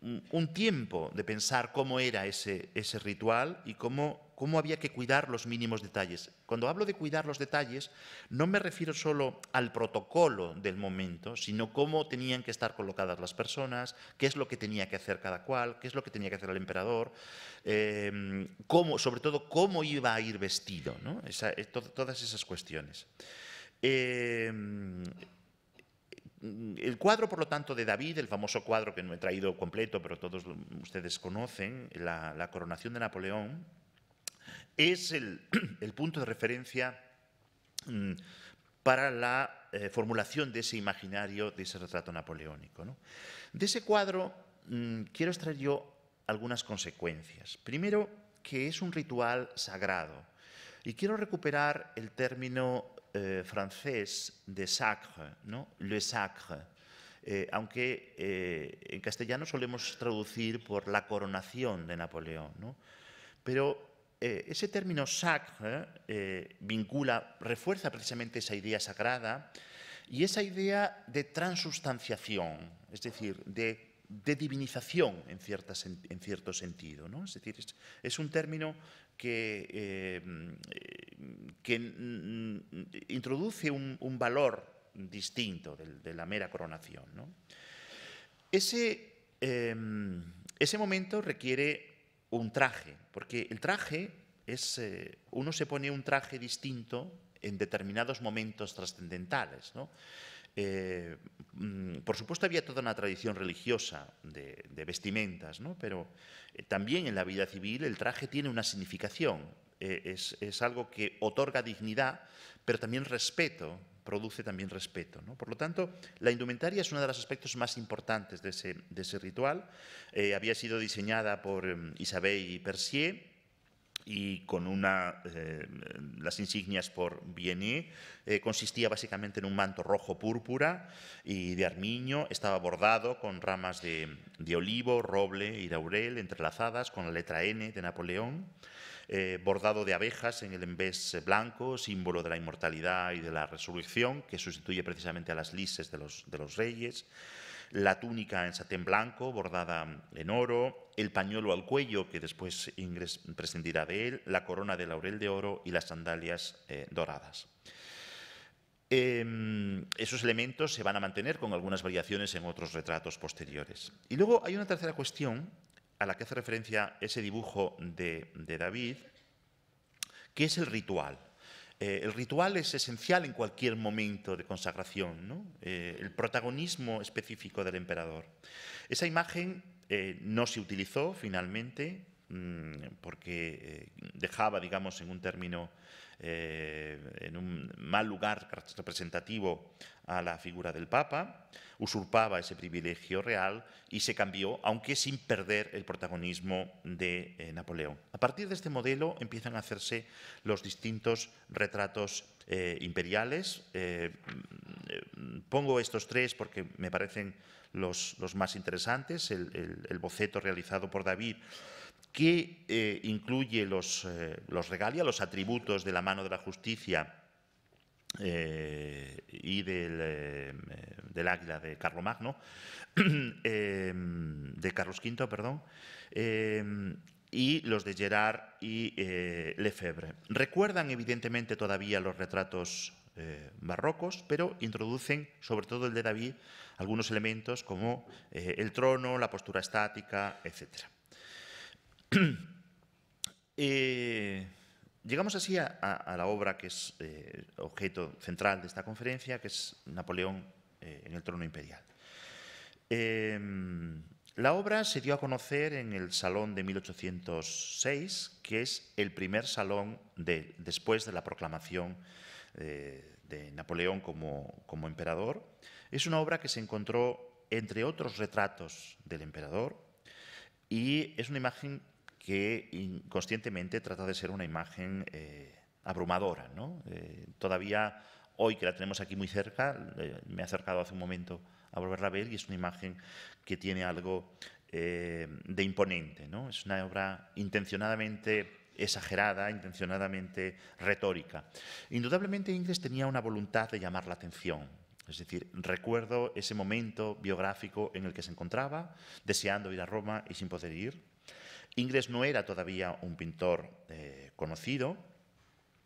un tiempo de pensar cómo era ese ritual y cómo había que cuidar los mínimos detalles. Cuando hablo de cuidar los detalles, no me refiero solo al protocolo del momento, sino cómo tenían que estar colocadas las personas, qué es lo que tenía que hacer cada cual, qué es lo que tenía que hacer el emperador, sobre todo cómo iba a ir vestido, ¿no? Todas esas cuestiones. El cuadro, por lo tanto, de David, el famoso cuadro que no he traído completo, pero todos ustedes conocen, la coronación de Napoleón, es el punto de referencia para la formulación de ese imaginario, de ese retrato napoleónico, ¿no? De ese cuadro quiero extraer yo algunas consecuencias. Primero, que es un ritual sagrado. Y quiero recuperar el término francés de sacre, ¿no? Le sacre, aunque en castellano solemos traducir por la coronación de Napoleón, ¿no? Pero ese término sacre refuerza precisamente esa idea sagrada y esa idea de transubstanciación, es decir, de divinización en cierto sentido, ¿no? Es decir, es un término que introduce un valor distinto de la mera coronación, ¿no? Ese momento requiere un traje, porque el traje uno se pone un traje distinto en determinados momentos trascendentales, ¿no? Por supuesto había toda una tradición religiosa de vestimentas, ¿no? Pero también en la vida civil el traje tiene una significación, es algo que otorga dignidad, pero también respeto, produce también respeto, ¿no? Por lo tanto, la indumentaria es uno de los aspectos más importantes de ese ritual. Había sido diseñada por Isabelle Percier y con las insignias por Vianney, consistía básicamente en un manto rojo púrpura y de armiño, estaba bordado con ramas de olivo, roble y laurel entrelazadas con la letra N de Napoleón, bordado de abejas en el embés blanco, símbolo de la inmortalidad y de la resurrección, que sustituye precisamente a las lises de los reyes, la túnica en satén blanco, bordada en oro, el pañuelo al cuello, que después Ingres prescindirá de él, la corona de laurel de oro y las sandalias doradas. Esos elementos se van a mantener con algunas variaciones en otros retratos posteriores. Y luego hay una tercera cuestión a la que hace referencia ese dibujo de David, que es el ritual. El ritual es esencial en cualquier momento de consagración, ¿no? El protagonismo específico del emperador. Esa imagen no se utilizó finalmente porque dejaba, digamos, en un término, en un mal lugar representativo a la figura del Papa, usurpaba ese privilegio real y se cambió, aunque sin perder el protagonismo de Napoleón. A partir de este modelo empiezan a hacerse los distintos retratos imperiales. Pongo estos tres porque me parecen los más interesantes. El boceto realizado por David, que incluye los regalia, los atributos de la mano de la justicia y del águila de Carlomagno, de Carlos V, perdón, y los de Gerard y Lefebvre. Recuerdan evidentemente todavía los retratos barrocos, pero introducen, sobre todo el de David, algunos elementos como el trono, la postura estática, etc. Llegamos así a la obra que es objeto central de esta conferencia, que es Napoleón en el trono imperial. La obra se dio a conocer en el Salón de 1806, que es el primer salón después de la proclamación de Napoleón como emperador. Es una obra que se encontró entre otros retratos del emperador y es una imagen que inconscientemente trata de ser una imagen abrumadora, ¿no? Todavía hoy que la tenemos aquí muy cerca, me he acercado hace un momento a volverla a ver y es una imagen que tiene algo de imponente, ¿no? Es una obra intencionadamente exagerada, intencionadamente retórica. Indudablemente Ingres tenía una voluntad de llamar la atención. Es decir, recuerdo ese momento biográfico en el que se encontraba, deseando ir a Roma y sin poder ir. Ingres no era todavía un pintor conocido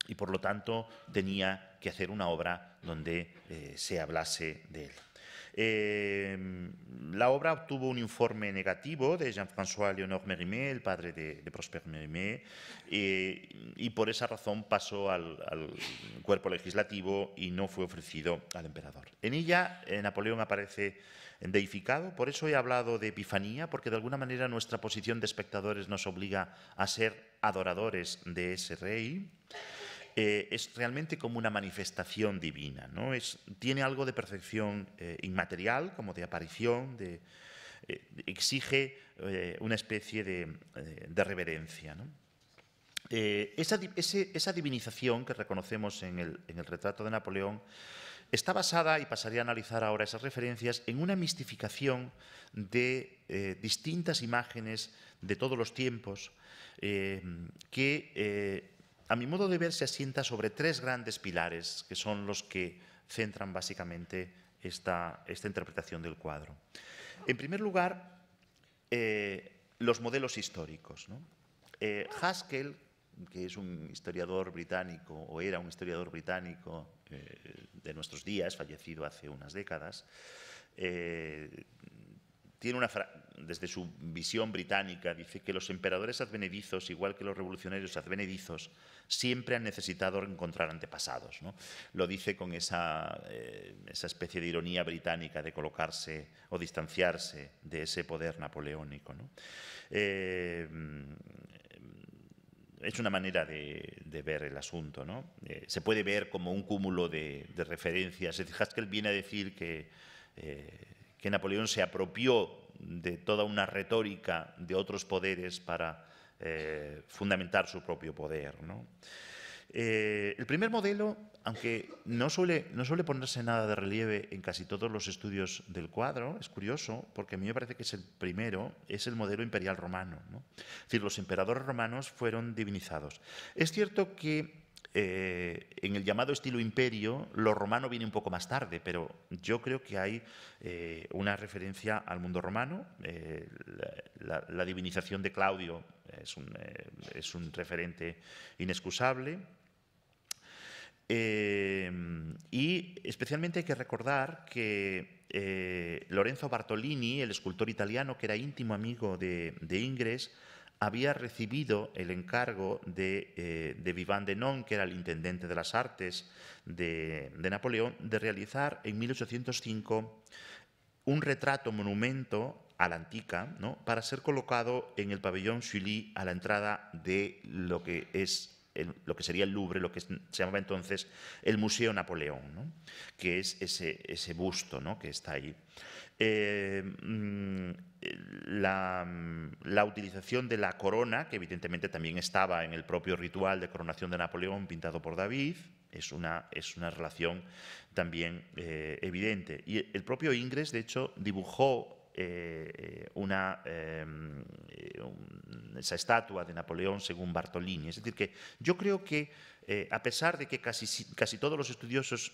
y, por lo tanto, tenía que hacer una obra donde se hablase de él. La obra obtuvo un informe negativo de Jean-François Léonard Mérimée, el padre de Prosper Mérimée, y por esa razón pasó al cuerpo legislativo y no fue ofrecido al emperador. En ella, Napoleón aparece deificado, por eso he hablado de epifanía, porque de alguna manera nuestra posición de espectadores nos obliga a ser adoradores de ese rey. Es realmente como una manifestación divina, ¿no? Tiene algo de percepción inmaterial, como de aparición, exige una especie de reverencia, ¿no? Esa divinización que reconocemos en el retrato de Napoleón está basada, y pasaré a analizar ahora esas referencias, en una mistificación de distintas imágenes de todos los tiempos que, a mi modo de ver, se asienta sobre tres grandes pilares que son los que centran básicamente esta interpretación del cuadro. En primer lugar, los modelos históricos, ¿no? Haskell, que es un historiador británico, o era un historiador británico de nuestros días, fallecido hace unas décadas, tiene desde su visión británica, dice que los emperadores advenedizos, igual que los revolucionarios advenedizos, siempre han necesitado encontrar antepasados, ¿no? Lo dice con esa especie de ironía británica de colocarse o distanciarse de ese poder napoleónico, ¿no? Es una manera de ver el asunto, ¿no? Se puede ver como un cúmulo de referencias. Haskell viene a decir que Napoleón se apropió de toda una retórica de otros poderes para fundamentar su propio poder, ¿no? El primer modelo, aunque no suele ponerse nada de relieve en casi todos los estudios del cuadro, es curioso, porque a mí me parece que es el primero, es el modelo imperial romano, ¿no? Es decir, los emperadores romanos fueron divinizados. Es cierto que en el llamado estilo imperio, lo romano viene un poco más tarde, pero yo creo que hay una referencia al mundo romano. La divinización de Claudio es un referente inexcusable. Y especialmente hay que recordar que Lorenzo Bartolini, el escultor italiano que era íntimo amigo de Ingres, había recibido el encargo de Vivant Denon, que era el intendente de las artes de Napoleón, de realizar en 1805 un retrato monumento a la antica, ¿no?, para ser colocado en el pabellón Sully a la entrada de lo que sería el Louvre, lo que se llamaba entonces el Museo Napoleón, ¿no?, que es ese busto, ¿no?, que está ahí. La utilización de la corona, que evidentemente también estaba en el propio ritual de coronación de Napoleón pintado por David, es una relación también evidente. Y el propio Ingres, de hecho, dibujó esa estatua de Napoleón según Bartolini. Es decir, que yo creo que a pesar de que casi todos los estudiosos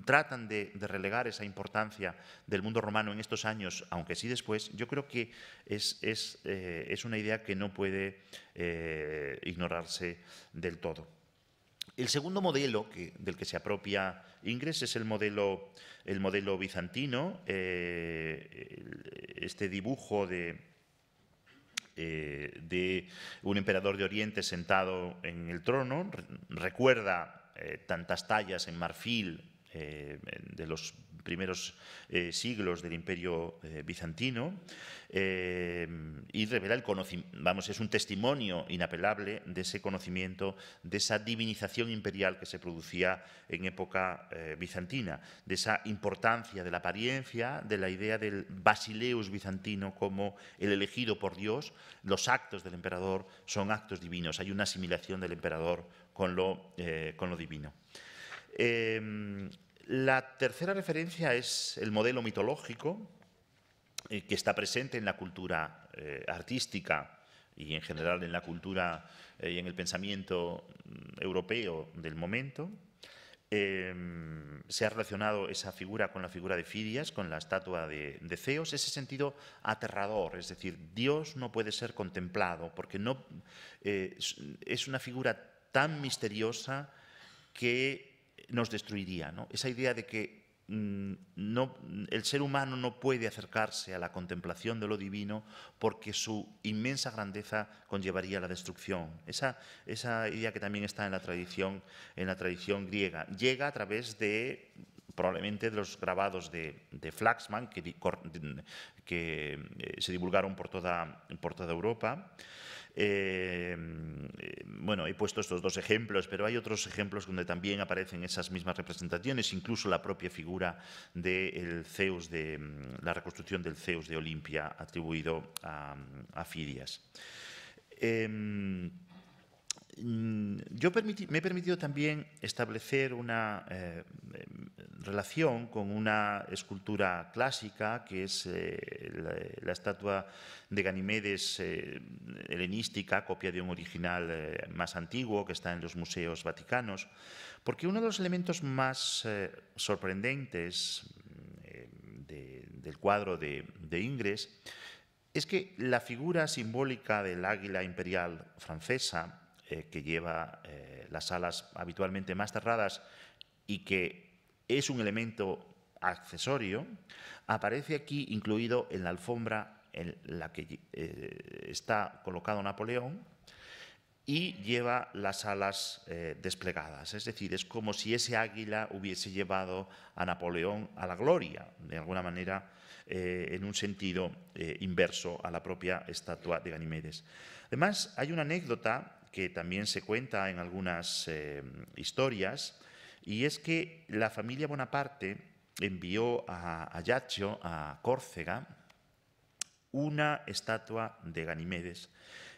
tratan de relegar esa importancia del mundo romano en estos años, aunque sí después, yo creo que es una idea que no puede ignorarse del todo. El segundo modelo del que se apropia Ingres es el modelo bizantino, este dibujo de un emperador de Oriente sentado en el trono. Recuerda tantas tallas en marfil de los primeros siglos del Imperio bizantino, y revela el conocimiento, es un testimonio inapelable de ese conocimiento, de esa divinización imperial que se producía en época bizantina, de esa importancia de la apariencia, de la idea del basileus bizantino como el elegido por Dios. Los actos del emperador son actos divinos, hay una asimilación del emperador con lo divino. La tercera referencia es el modelo mitológico, que está presente en la cultura artística y en general en la cultura y en el pensamiento europeo del momento. Se ha relacionado esa figura con la figura de Fidias, con la estatua de Zeus, ese sentido aterrador, es decir, Dios no puede ser contemplado porque no, es una figura tan misteriosa que nos destruiría, ¿no? Esa idea de que el ser humano no puede acercarse a la contemplación de lo divino porque su inmensa grandeza conllevaría la destrucción. Esa idea que también está en la tradición griega. Llega a través de probablemente de los grabados de Flaxman que se divulgaron por toda Europa. Bueno, he puesto estos dos ejemplos, pero hay otros ejemplos donde también aparecen esas mismas representaciones, incluso la propia figura del Zeus, de la reconstrucción del Zeus de Olimpia atribuido a Fidias. Yo me he permitido también establecer una relación con una escultura clásica, que es la estatua de Ganimedes helenística, copia de un original más antiguo que está en los museos vaticanos, porque uno de los elementos más sorprendentes del cuadro de Ingres es que la figura simbólica del águila imperial francesa, que lleva las alas habitualmente más cerradas y que es un elemento accesorio, aparece aquí incluido en la alfombra en la que está colocado Napoleón y lleva las alas desplegadas. Es decir, es como si ese águila hubiese llevado a Napoleón a la gloria, de alguna manera, en un sentido inverso a la propia estatua de Ganimedes. Además, hay una anécdota que también se cuenta en algunas historias, y es que la familia Bonaparte envió a Ajaccio, a Córcega, una estatua de Ganimedes,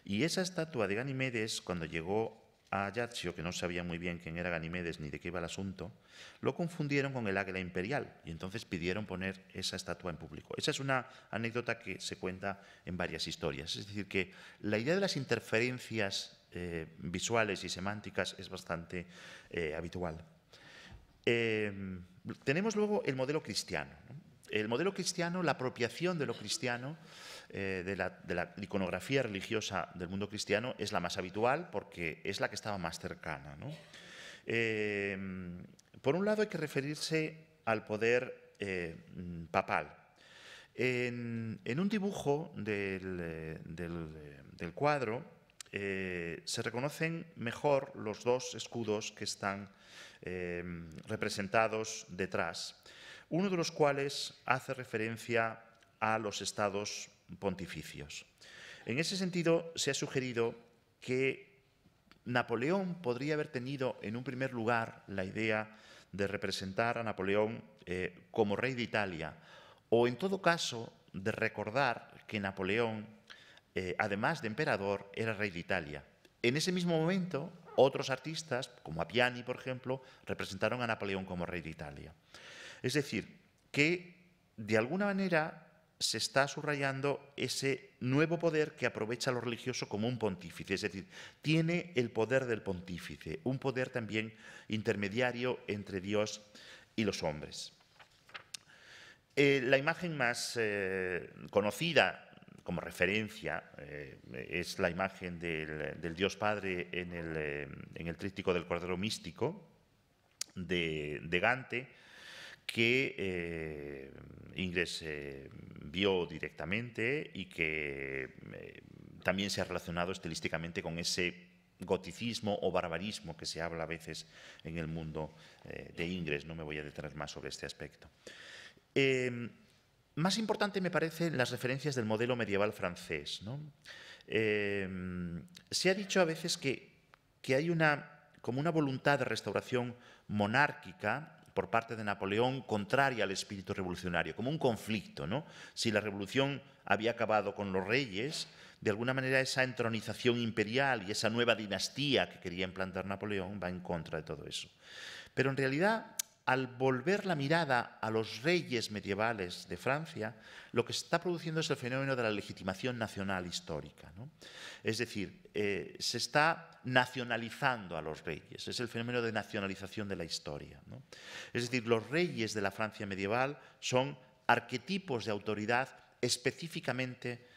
Y esa estatua de Ganimedes, cuando llegó a Ajaccio, que no sabía muy bien quién era Ganimedes ni de qué iba el asunto, lo confundieron con el águila imperial y entonces pidieron poner esa estatua en público. Esa es una anécdota que se cuenta en varias historias. Es decir, que la idea de las interferencias visuales y semánticas es bastante habitual. Tenemos luego el modelo cristiano, ¿no? El modelo cristiano, la apropiación de lo cristiano, de la iconografía religiosa del mundo cristiano, es la más habitual porque es la que estaba más cercana, ¿no? Por un lado hay que referirse al poder papal. En un dibujo del cuadro se reconocen mejor los dos escudos que están representados detrás, uno de los cuales hace referencia a los estados pontificios. En ese sentido, se ha sugerido que Napoleón podría haber tenido en un primer lugar la idea de representar a Napoleón como rey de Italia, o en todo caso de recordar que Napoleón, además de emperador, era rey de Italia. En ese mismo momento, otros artistas, como Appiani, por ejemplo, representaron a Napoleón como rey de Italia. Es decir, que de alguna manera se está subrayando ese nuevo poder que aprovecha lo religioso como un pontífice, es decir, tiene el poder del pontífice, un poder también intermediario entre Dios y los hombres. La imagen más conocida como referencia es la imagen del Dios Padre en el tríptico del Cordero Místico de Gante, que Ingres vio directamente y que también se ha relacionado estilísticamente con ese goticismo o barbarismo que se habla a veces en el mundo de Ingres. No me voy a detener más sobre este aspecto. Más importante me parecen las referencias del modelo medieval francés, ¿no? Se ha dicho a veces que hay como una voluntad de restauración monárquica por parte de Napoleón contraria al espíritu revolucionario, como un conflicto, ¿no? Si la revolución había acabado con los reyes, de alguna manera esa entronización imperial y esa nueva dinastía que quería implantar Napoleón va en contra de todo eso. Pero en realidad, al volver la mirada a los reyes medievales de Francia, lo que se está produciendo es el fenómeno de la legitimación nacional histórica, ¿no? Es decir, se está nacionalizando a los reyes, es el fenómeno de nacionalización de la historia, ¿no? Es decir, los reyes de la Francia medieval son arquetipos de autoridad específicamente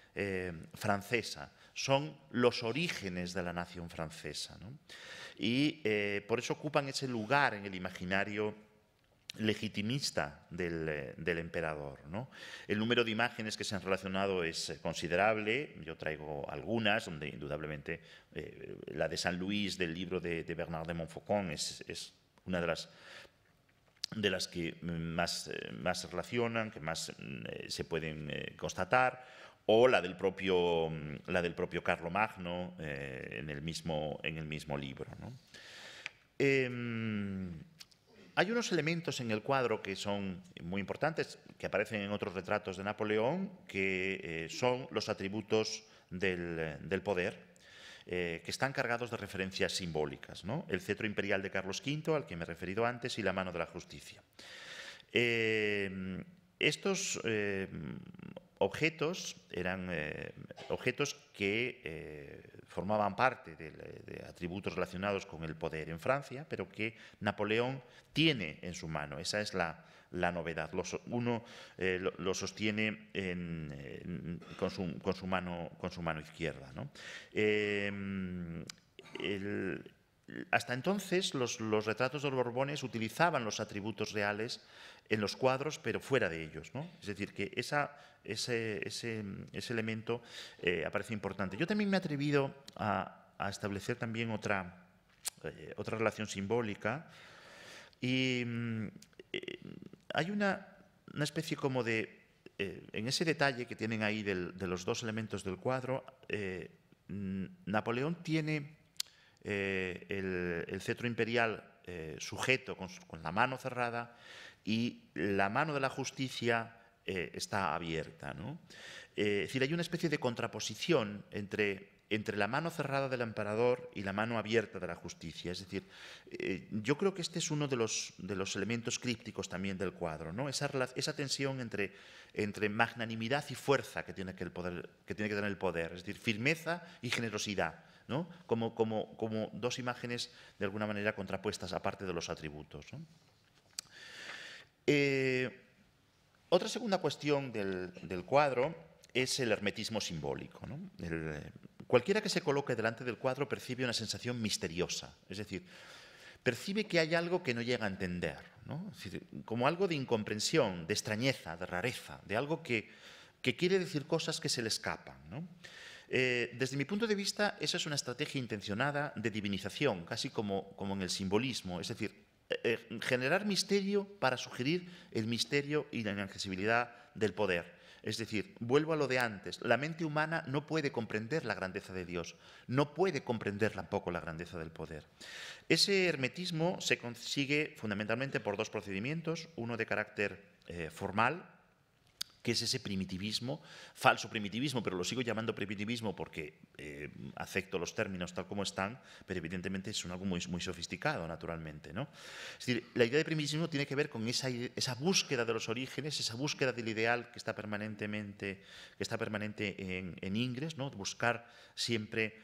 francesa, son los orígenes de la nación francesa, ¿no? Y por eso ocupan ese lugar en el imaginario legitimista del emperador, ¿no? El número de imágenes que se han relacionado es considerable. Yo traigo algunas, donde indudablemente la de San Luis del libro de Bernard de Montfaucon es una de las que más se relacionan, que más se pueden constatar, o la del propio Carlomagno en el mismo libro, ¿no? Hay unos elementos en el cuadro que son muy importantes, que aparecen en otros retratos de Napoleón, que son los atributos del poder, que están cargados de referencias simbólicas, ¿no? El cetro imperial de Carlos V, al que me he referido antes, y la mano de la justicia. Estos objetos eran objetos que formaban parte de atributos relacionados con el poder en Francia, pero que Napoleón tiene en su mano. Esa es la novedad. Uno lo sostiene con su mano izquierda, ¿no? Hasta entonces los retratos de los Borbones utilizaban los atributos reales en los cuadros, pero fuera de ellos, ¿no? Es decir, que ese elemento aparece importante. Yo también me he atrevido a establecer también otra relación simbólica, y hay una especie como de... en ese detalle que tienen ahí de los dos elementos del cuadro, Napoleón tiene el cetro imperial sujeto con la mano cerrada, y la mano de la justicia está abierta, ¿no? Es decir, hay una especie de contraposición entre entre la mano cerrada del emperador y la mano abierta de la justicia. Es decir, yo creo que este es uno de los elementos crípticos también del cuadro, ¿no? Esa tensión entre magnanimidad y fuerza que tiene que tener el poder, es decir, firmeza y generosidad, ¿no? Como dos imágenes de alguna manera contrapuestas aparte de los atributos, ¿no? Otra segunda cuestión del cuadro es el hermetismo simbólico, ¿no? Cualquiera que se coloque delante del cuadro percibe una sensación misteriosa, es decir, percibe que hay algo que no llega a entender, ¿no? Es decir, como algo de incomprensión, de extrañeza, de rareza, de algo que quiere decir cosas que se le escapan, ¿no? Desde mi punto de vista, esa es una estrategia intencionada de divinización, casi como en el simbolismo, es decir, generar misterio para sugerir el misterio y la inaccesibilidad del poder. Es decir, vuelvo a lo de antes, la mente humana no puede comprender la grandeza de Dios, no puede comprender tampoco la grandeza del poder. Ese hermetismo se consigue fundamentalmente por dos procedimientos, uno de carácter formal, que es ese primitivismo, falso primitivismo, pero lo sigo llamando primitivismo porque acepto los términos tal como están, pero evidentemente es algo muy, muy sofisticado, naturalmente, ¿no? Es decir, la idea de primitivismo tiene que ver con esa búsqueda de los orígenes, esa búsqueda del ideal que está permanente en Ingres, ¿no? Buscar siempre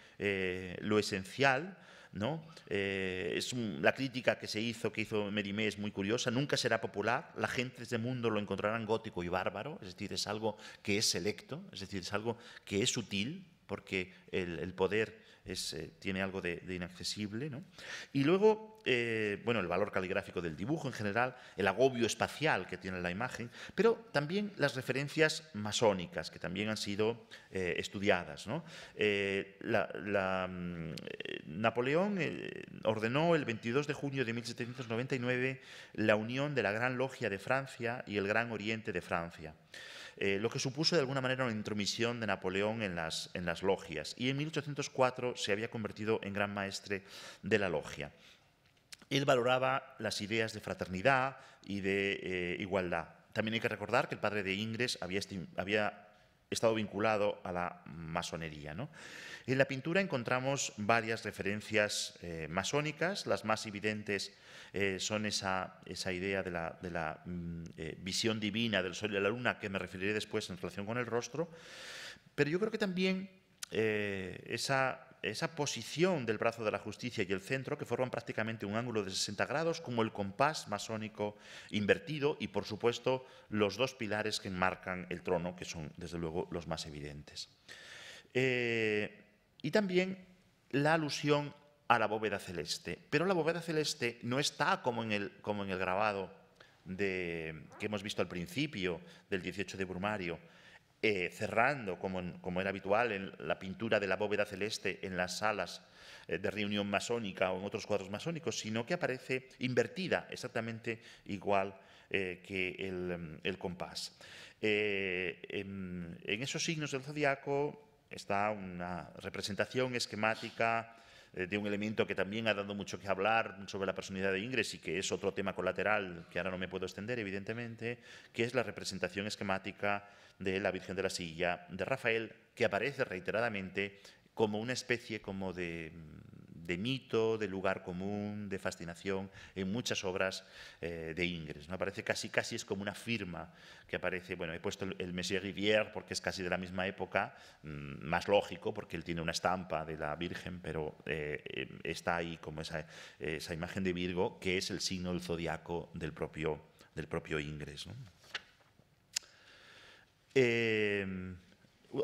lo esencial, ¿no? La crítica que hizo Mérimée es muy curiosa. Nunca será popular, la gente de este mundo lo encontrarán gótico y bárbaro, es decir, es algo que es selecto, es decir, es algo que es sutil, porque el poder tiene algo de inaccesible, ¿no? Y luego, bueno, el valor caligráfico del dibujo en general, el agobio espacial que tiene la imagen, pero también las referencias masónicas, que también han sido estudiadas, ¿no? Napoleón ordenó el 22 de junio de 1799 la unión de la Gran Logia de Francia y el Gran Oriente de Francia, lo que supuso de alguna manera una intromisión de Napoleón en las logias, y en 1804 se había convertido en gran maestre de la logia. Él valoraba las ideas de fraternidad y de igualdad. También hay que recordar que el padre de Ingres había estado vinculado a la masonería, ¿no? En la pintura encontramos varias referencias masónicas. Las más evidentes son esa idea de la visión divina del sol y de la luna, que me referiré después en relación con el rostro, pero yo creo que también esa posición del brazo de la justicia y el centro, que forman prácticamente un ángulo de 60 grados, como el compás masónico invertido, y por supuesto los dos pilares que enmarcan el trono, que son desde luego los más evidentes. Y también la alusión a la bóveda celeste, pero la bóveda celeste no está como en el grabado que hemos visto al principio del 18 de Brumario, cerrando, como era habitual en la pintura de la bóveda celeste en las salas de reunión masónica o en otros cuadros masónicos, sino que aparece invertida exactamente igual que el compás. En esos signos del zodiaco está una representación esquemática de un elemento que también ha dado mucho que hablar sobre la personalidad de Ingres y que es otro tema colateral que ahora no me puedo extender, evidentemente, que es la representación esquemática de la Virgen de la Silla de Rafael, que aparece reiteradamente como una especie como de mito, de lugar común, de fascinación en muchas obras de Ingres, ¿no? Aparece casi es como una firma que aparece, bueno, he puesto el Messier Rivière porque es casi de la misma época, más lógico porque él tiene una estampa de la Virgen, pero está ahí como esa imagen de Virgo, que es el signo del zodiaco del propio Ingres, ¿no?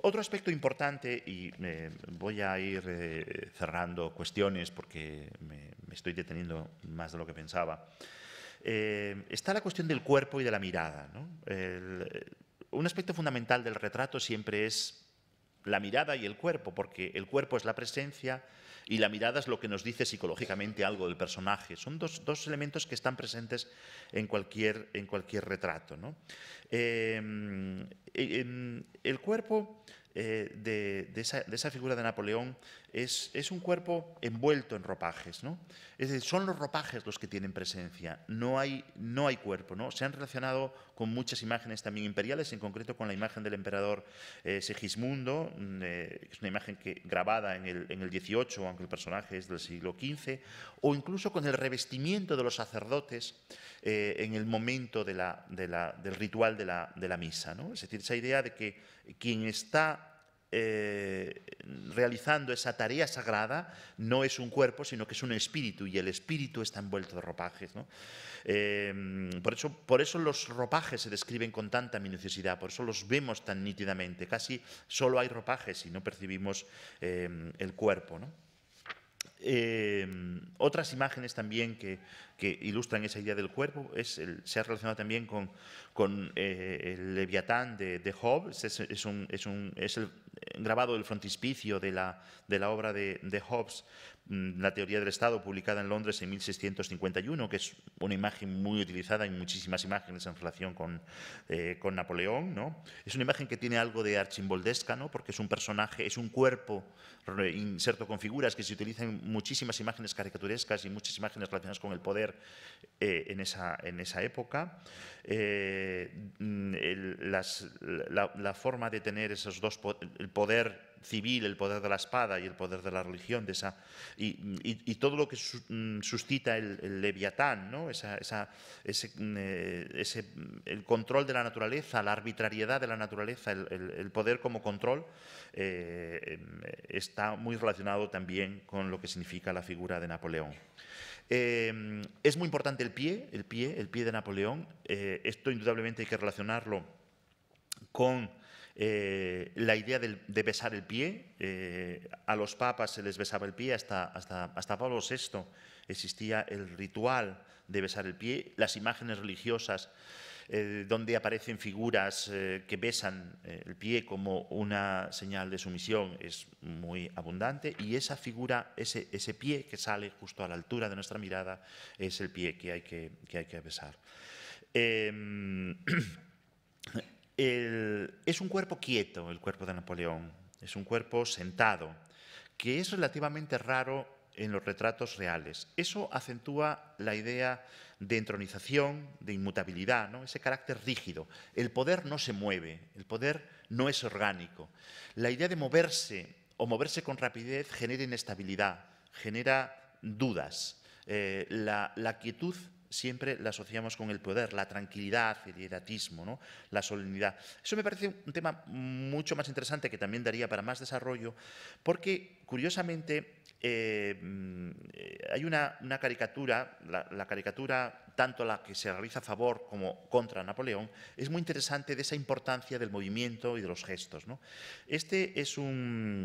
Otro aspecto importante, y voy a ir cerrando cuestiones porque me estoy deteniendo más de lo que pensaba, está la cuestión del cuerpo y de la mirada, ¿no? Un aspecto fundamental del retrato siempre es la mirada y el cuerpo, porque el cuerpo es la presencia y la mirada es lo que nos dice psicológicamente algo del personaje. Son dos elementos que están presentes en cualquier retrato, ¿no? El cuerpo de esa figura de Napoleón es un cuerpo envuelto en ropajes, ¿no? Es decir, son los ropajes los que tienen presencia, no hay cuerpo, ¿no? Se han relacionado con muchas imágenes también imperiales, en concreto con la imagen del emperador Segismundo, que es una imagen grabada en el 18, aunque el personaje es del siglo XV, o incluso con el revestimiento de los sacerdotes en el momento del ritual de la misa, ¿no? Es decir, esa idea de que quien está realizando esa tarea sagrada no es un cuerpo, sino que es un espíritu, y el espíritu está envuelto de ropajes, ¿no? Por eso los ropajes se describen con tanta minuciosidad, por eso los vemos tan nítidamente. Casi solo hay ropajes y no percibimos el cuerpo, ¿no? Otras imágenes también que ilustran esa idea del cuerpo se ha relacionado también con el Leviatán de Hobbes. Es el grabado del frontispicio de la obra de Hobbes, La teoría del Estado, publicada en Londres en 1651, que es una imagen muy utilizada en muchísimas imágenes en relación con Napoleón, ¿no? Es una imagen que tiene algo de archimboldesca, ¿no? Porque es un personaje, es un cuerpo inserto con figuras que se utilizan en muchísimas imágenes caricaturescas y muchas imágenes relacionadas con el poder en esa época. La forma de tener esos dos, el poder civil, el poder de la espada y el poder de la religión, y todo lo que suscita el Leviatán, ¿no? El control de la naturaleza, la arbitrariedad de la naturaleza, el poder como control, está muy relacionado también con lo que significa la figura de Napoleón. Es muy importante el pie de Napoleón. Esto indudablemente hay que relacionarlo con la idea de besar el pie. A los papas se les besaba el pie, hasta Pablo VI existía el ritual de besar el pie. Las imágenes religiosas donde aparecen figuras que besan el pie como una señal de sumisión es muy abundante, y esa figura, ese pie que sale justo a la altura de nuestra mirada, es el pie que hay que besar. Es un cuerpo quieto, el cuerpo de Napoleón, es un cuerpo sentado, que es relativamente raro en los retratos reales. Eso acentúa la idea de entronización, de inmutabilidad, ¿no? Ese carácter rígido. El poder no se mueve, el poder no es orgánico. La idea de moverse o moverse con rapidez genera inestabilidad, genera dudas. La quietud siempre la asociamos con el poder, la tranquilidad, el hieratismo, ¿no? La solemnidad. Eso me parece un tema mucho más interesante, que también daría para más desarrollo, porque, curiosamente, hay una caricatura, la caricatura, tanto la que se realiza a favor como contra Napoleón, es muy interesante, de esa importancia del movimiento y de los gestos, ¿no? Este es una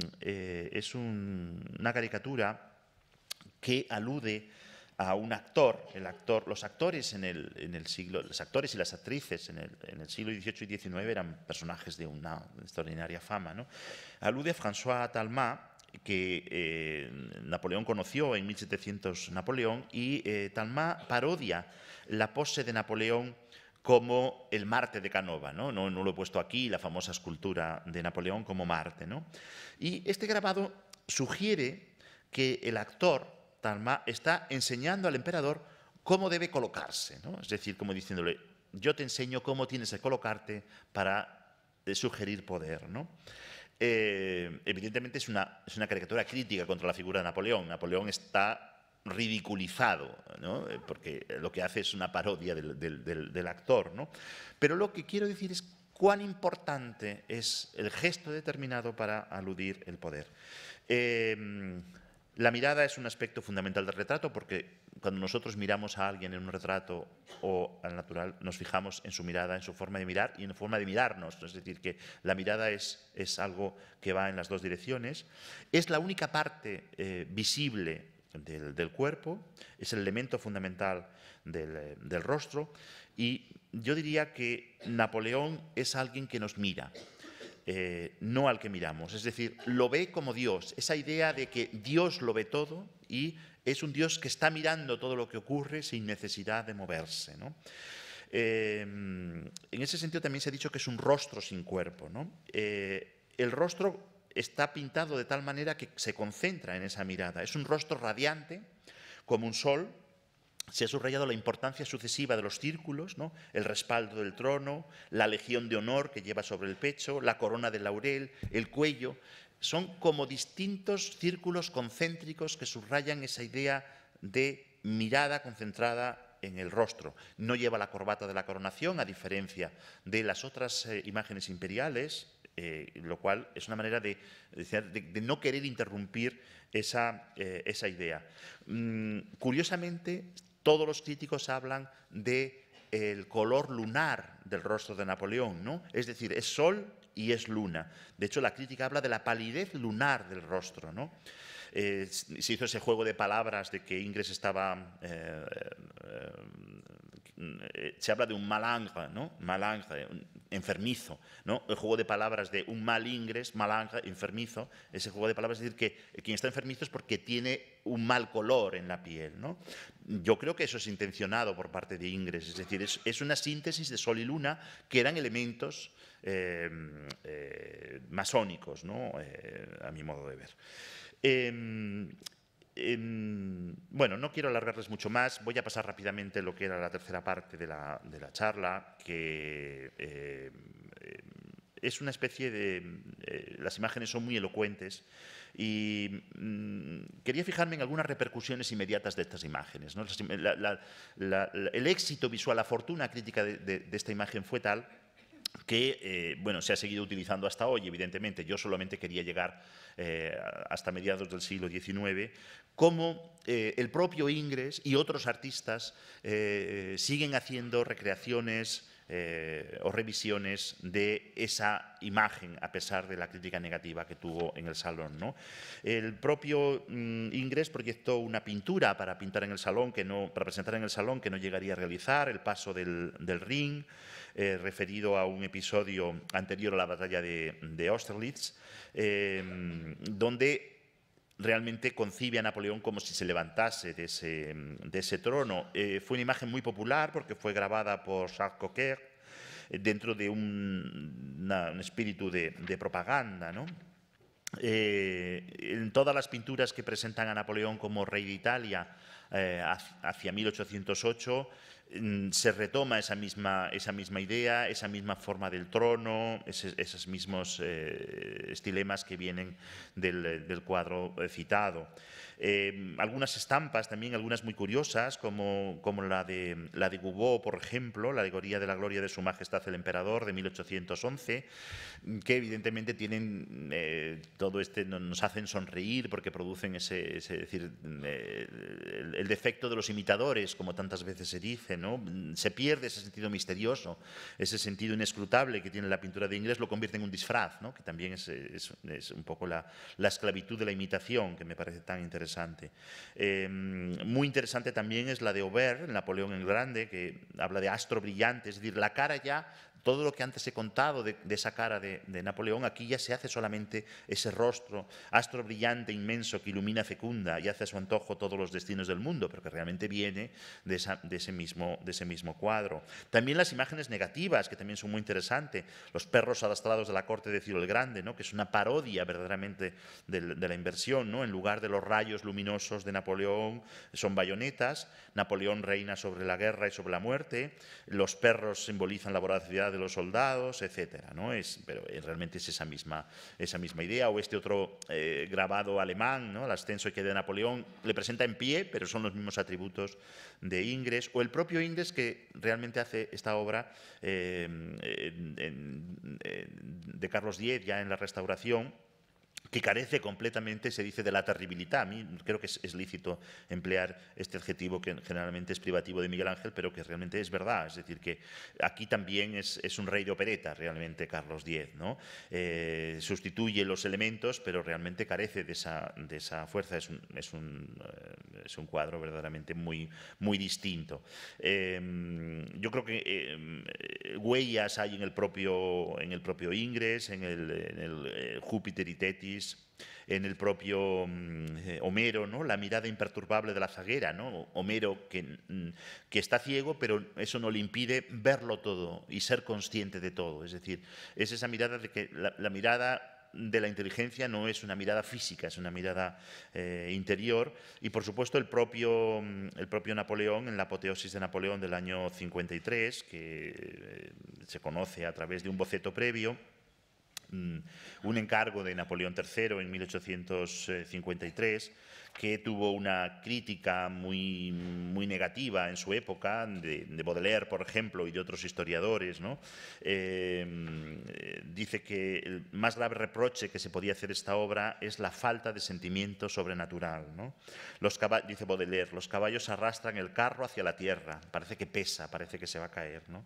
caricatura que alude a un actor. Los actores los actores y las actrices en el siglo XVIII y XIX eran personajes de una extraordinaria fama, ¿no? Alude a François Talma, que Napoleón conoció en 1700 Napoleón, y Talma parodia la pose de Napoleón como el Marte de Canova, ¿no? No lo he puesto aquí, la famosa escultura de Napoleón como Marte, ¿no? Y este grabado sugiere que el actor Talma está enseñando al emperador cómo debe colocarse, ¿no? Es decir, como diciéndole, yo te enseño cómo tienes que colocarte para sugerir poder, ¿no? Evidentemente es una caricatura crítica contra la figura de Napoleón. Napoleón está ridiculizado, ¿no? Porque lo que hace es una parodia del actor, ¿no? Pero lo que quiero decir es cuán importante es el gesto determinado para aludir el poder. La mirada es un aspecto fundamental del retrato, porque cuando nosotros miramos a alguien en un retrato o al natural, nos fijamos en su mirada, en su forma de mirar y en la forma de mirarnos. Es decir, que la mirada es algo que va en las dos direcciones. Es la única parte visible del cuerpo, es el elemento fundamental del rostro, y yo diría que Napoleón es alguien que nos mira. No al que miramos, es decir, lo ve como Dios, esa idea de que Dios lo ve todo y es un Dios que está mirando todo lo que ocurre sin necesidad de moverse, ¿no? En ese sentido también se ha dicho que es un rostro sin cuerpo, ¿no? el rostro está pintado de tal manera que se concentra en esa mirada. Es un rostro radiante, como un sol. Se ha subrayado la importancia sucesiva de los círculos, ¿no? El respaldo del trono, la legión de honor que lleva sobre el pecho, la corona de laurel, el cuello. Son como distintos círculos concéntricos que subrayan esa idea de mirada concentrada en el rostro. No lleva la corbata de la coronación, a diferencia de las otras imágenes imperiales, lo cual es una manera de no querer interrumpir esa idea. Curiosamente, todos los críticos hablan del color lunar del rostro de Napoleón, ¿no? Es decir, es sol y es luna. De hecho, la crítica habla de la palidez lunar del rostro, ¿no? Se hizo ese juego de palabras de que Ingres estaba... se habla de un malingre, ¿no? Malingre, enfermizo, ¿no? El juego de palabras de un mal Ingres, malingre, enfermizo. Ese juego de palabras es decir que quien está enfermizo es porque tiene un mal color en la piel, ¿no? Yo creo que eso es intencionado por parte de Ingres, es decir, es una síntesis de sol y luna que eran elementos masónicos, ¿no? A mi modo de ver. Bueno, no quiero alargarles mucho más, voy a pasar rápidamente lo que era la tercera parte de la charla, que es una especie de... las imágenes son muy elocuentes y quería fijarme en algunas repercusiones inmediatas de estas imágenes, ¿no? El éxito visual, la fortuna crítica de esta imagen fue tal que bueno, se ha seguido utilizando hasta hoy, evidentemente. Yo solamente quería llegar hasta mediados del siglo XIX, como el propio Ingres y otros artistas siguen haciendo recreaciones o revisiones de esa imagen, a pesar de la crítica negativa que tuvo en el Salón, ¿no? El propio Ingres proyectó una pintura para pintar en el Salón, para presentar en el Salón, que no llegaría a realizar, el paso del Rin, referido a un episodio anterior a la batalla de Austerlitz, donde realmente concibe a Napoleón como si se levantase de ese trono. Fue una imagen muy popular porque fue grabada por Charles Coquer dentro de un espíritu de propaganda, ¿no? En todas las pinturas que presentan a Napoleón como rey de Italia hacia 1808 se retoma esa misma idea, esa misma forma del trono, esos mismos estilemas que vienen del cuadro citado. Algunas estampas también, algunas muy curiosas, como la de Goubod, por ejemplo, la alegoría de la gloria de su majestad el emperador de 1811, que evidentemente tienen todo nos hacen sonreír porque producen es decir, el defecto de los imitadores, como tantas veces se dice, ¿no? Se pierde ese sentido misterioso, ese sentido inescrutable que tiene la pintura de Ingres, lo convierte en un disfraz, ¿no? Que también es un poco la esclavitud de la imitación, que me parece tan interesante. Muy interesante también es la de Aubert, Napoleón el Grande, que habla de astro brillante, es decir, la cara ya... Todo lo que antes he contado de esa cara de Napoleón, aquí ya se hace solamente ese rostro, astro brillante, inmenso, que ilumina fecunda y hace a su antojo todos los destinos del mundo, pero que realmente viene de ese mismo cuadro. También las imágenes negativas, que también son muy interesantes, los perros arrastrados de la corte de Ciro el Grande, ¿no? Que es una parodia verdaderamente de la inversión, ¿no? En lugar de los rayos luminosos de Napoleón, son bayonetas, Napoleón reina sobre la guerra y sobre la muerte, los perros simbolizan la voracidad de los soldados, etcétera, ¿no? Pero realmente es esa misma idea. O este otro grabado alemán, ¿no? El ascenso y queda de Napoleón, le presenta en pie, pero son los mismos atributos de Ingres. O el propio Ingres, que realmente hace esta obra de Carlos X, ya en la Restauración, que carece completamente, se dice, de la terribilidad. A mí creo que es lícito emplear este adjetivo que generalmente es privativo de Miguel Ángel, pero que realmente es verdad. Es decir, que aquí también es un rey de opereta, realmente, Carlos X, ¿no? Sustituye los elementos, pero realmente carece de esa fuerza. Es un cuadro verdaderamente muy, muy distinto. Yo creo que huellas hay en el propio Ingres, en el Júpiter y Tetis, en el propio Homero, ¿no? La mirada imperturbable de la zaguera, ¿no? Homero que está ciego, pero eso no le impide verlo todo y ser consciente de todo. Es decir, es esa mirada de que la mirada de la inteligencia no es una mirada física, es una mirada interior. Y, por supuesto, el propio Napoleón, en la apoteosis de Napoleón del año 53, que se conoce a través de un boceto previo, un encargo de Napoleón III en 1853, que tuvo una crítica muy negativa en su época, de Baudelaire, por ejemplo, y de otros historiadores, ¿no? Dice que el más grave reproche que se podía hacer a esta obra es la falta de sentimiento sobrenatural, ¿no? Dice Baudelaire, los caballos arrastran el carro hacia la tierra, parece que pesa, parece que se va a caer, ¿no?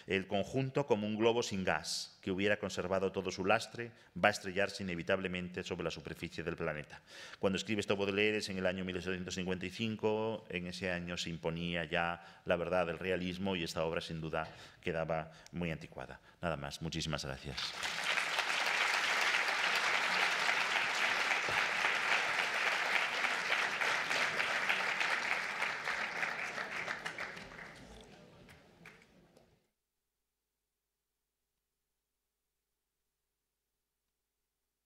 El conjunto, como un globo sin gas, que hubiera conservado todo su lastre, va a estrellarse inevitablemente sobre la superficie del planeta. Cuando escribe esto Baudelaire es en el año 1855, en ese año se imponía ya la verdad del realismo y esta obra sin duda quedaba muy anticuada. Nada más, muchísimas gracias.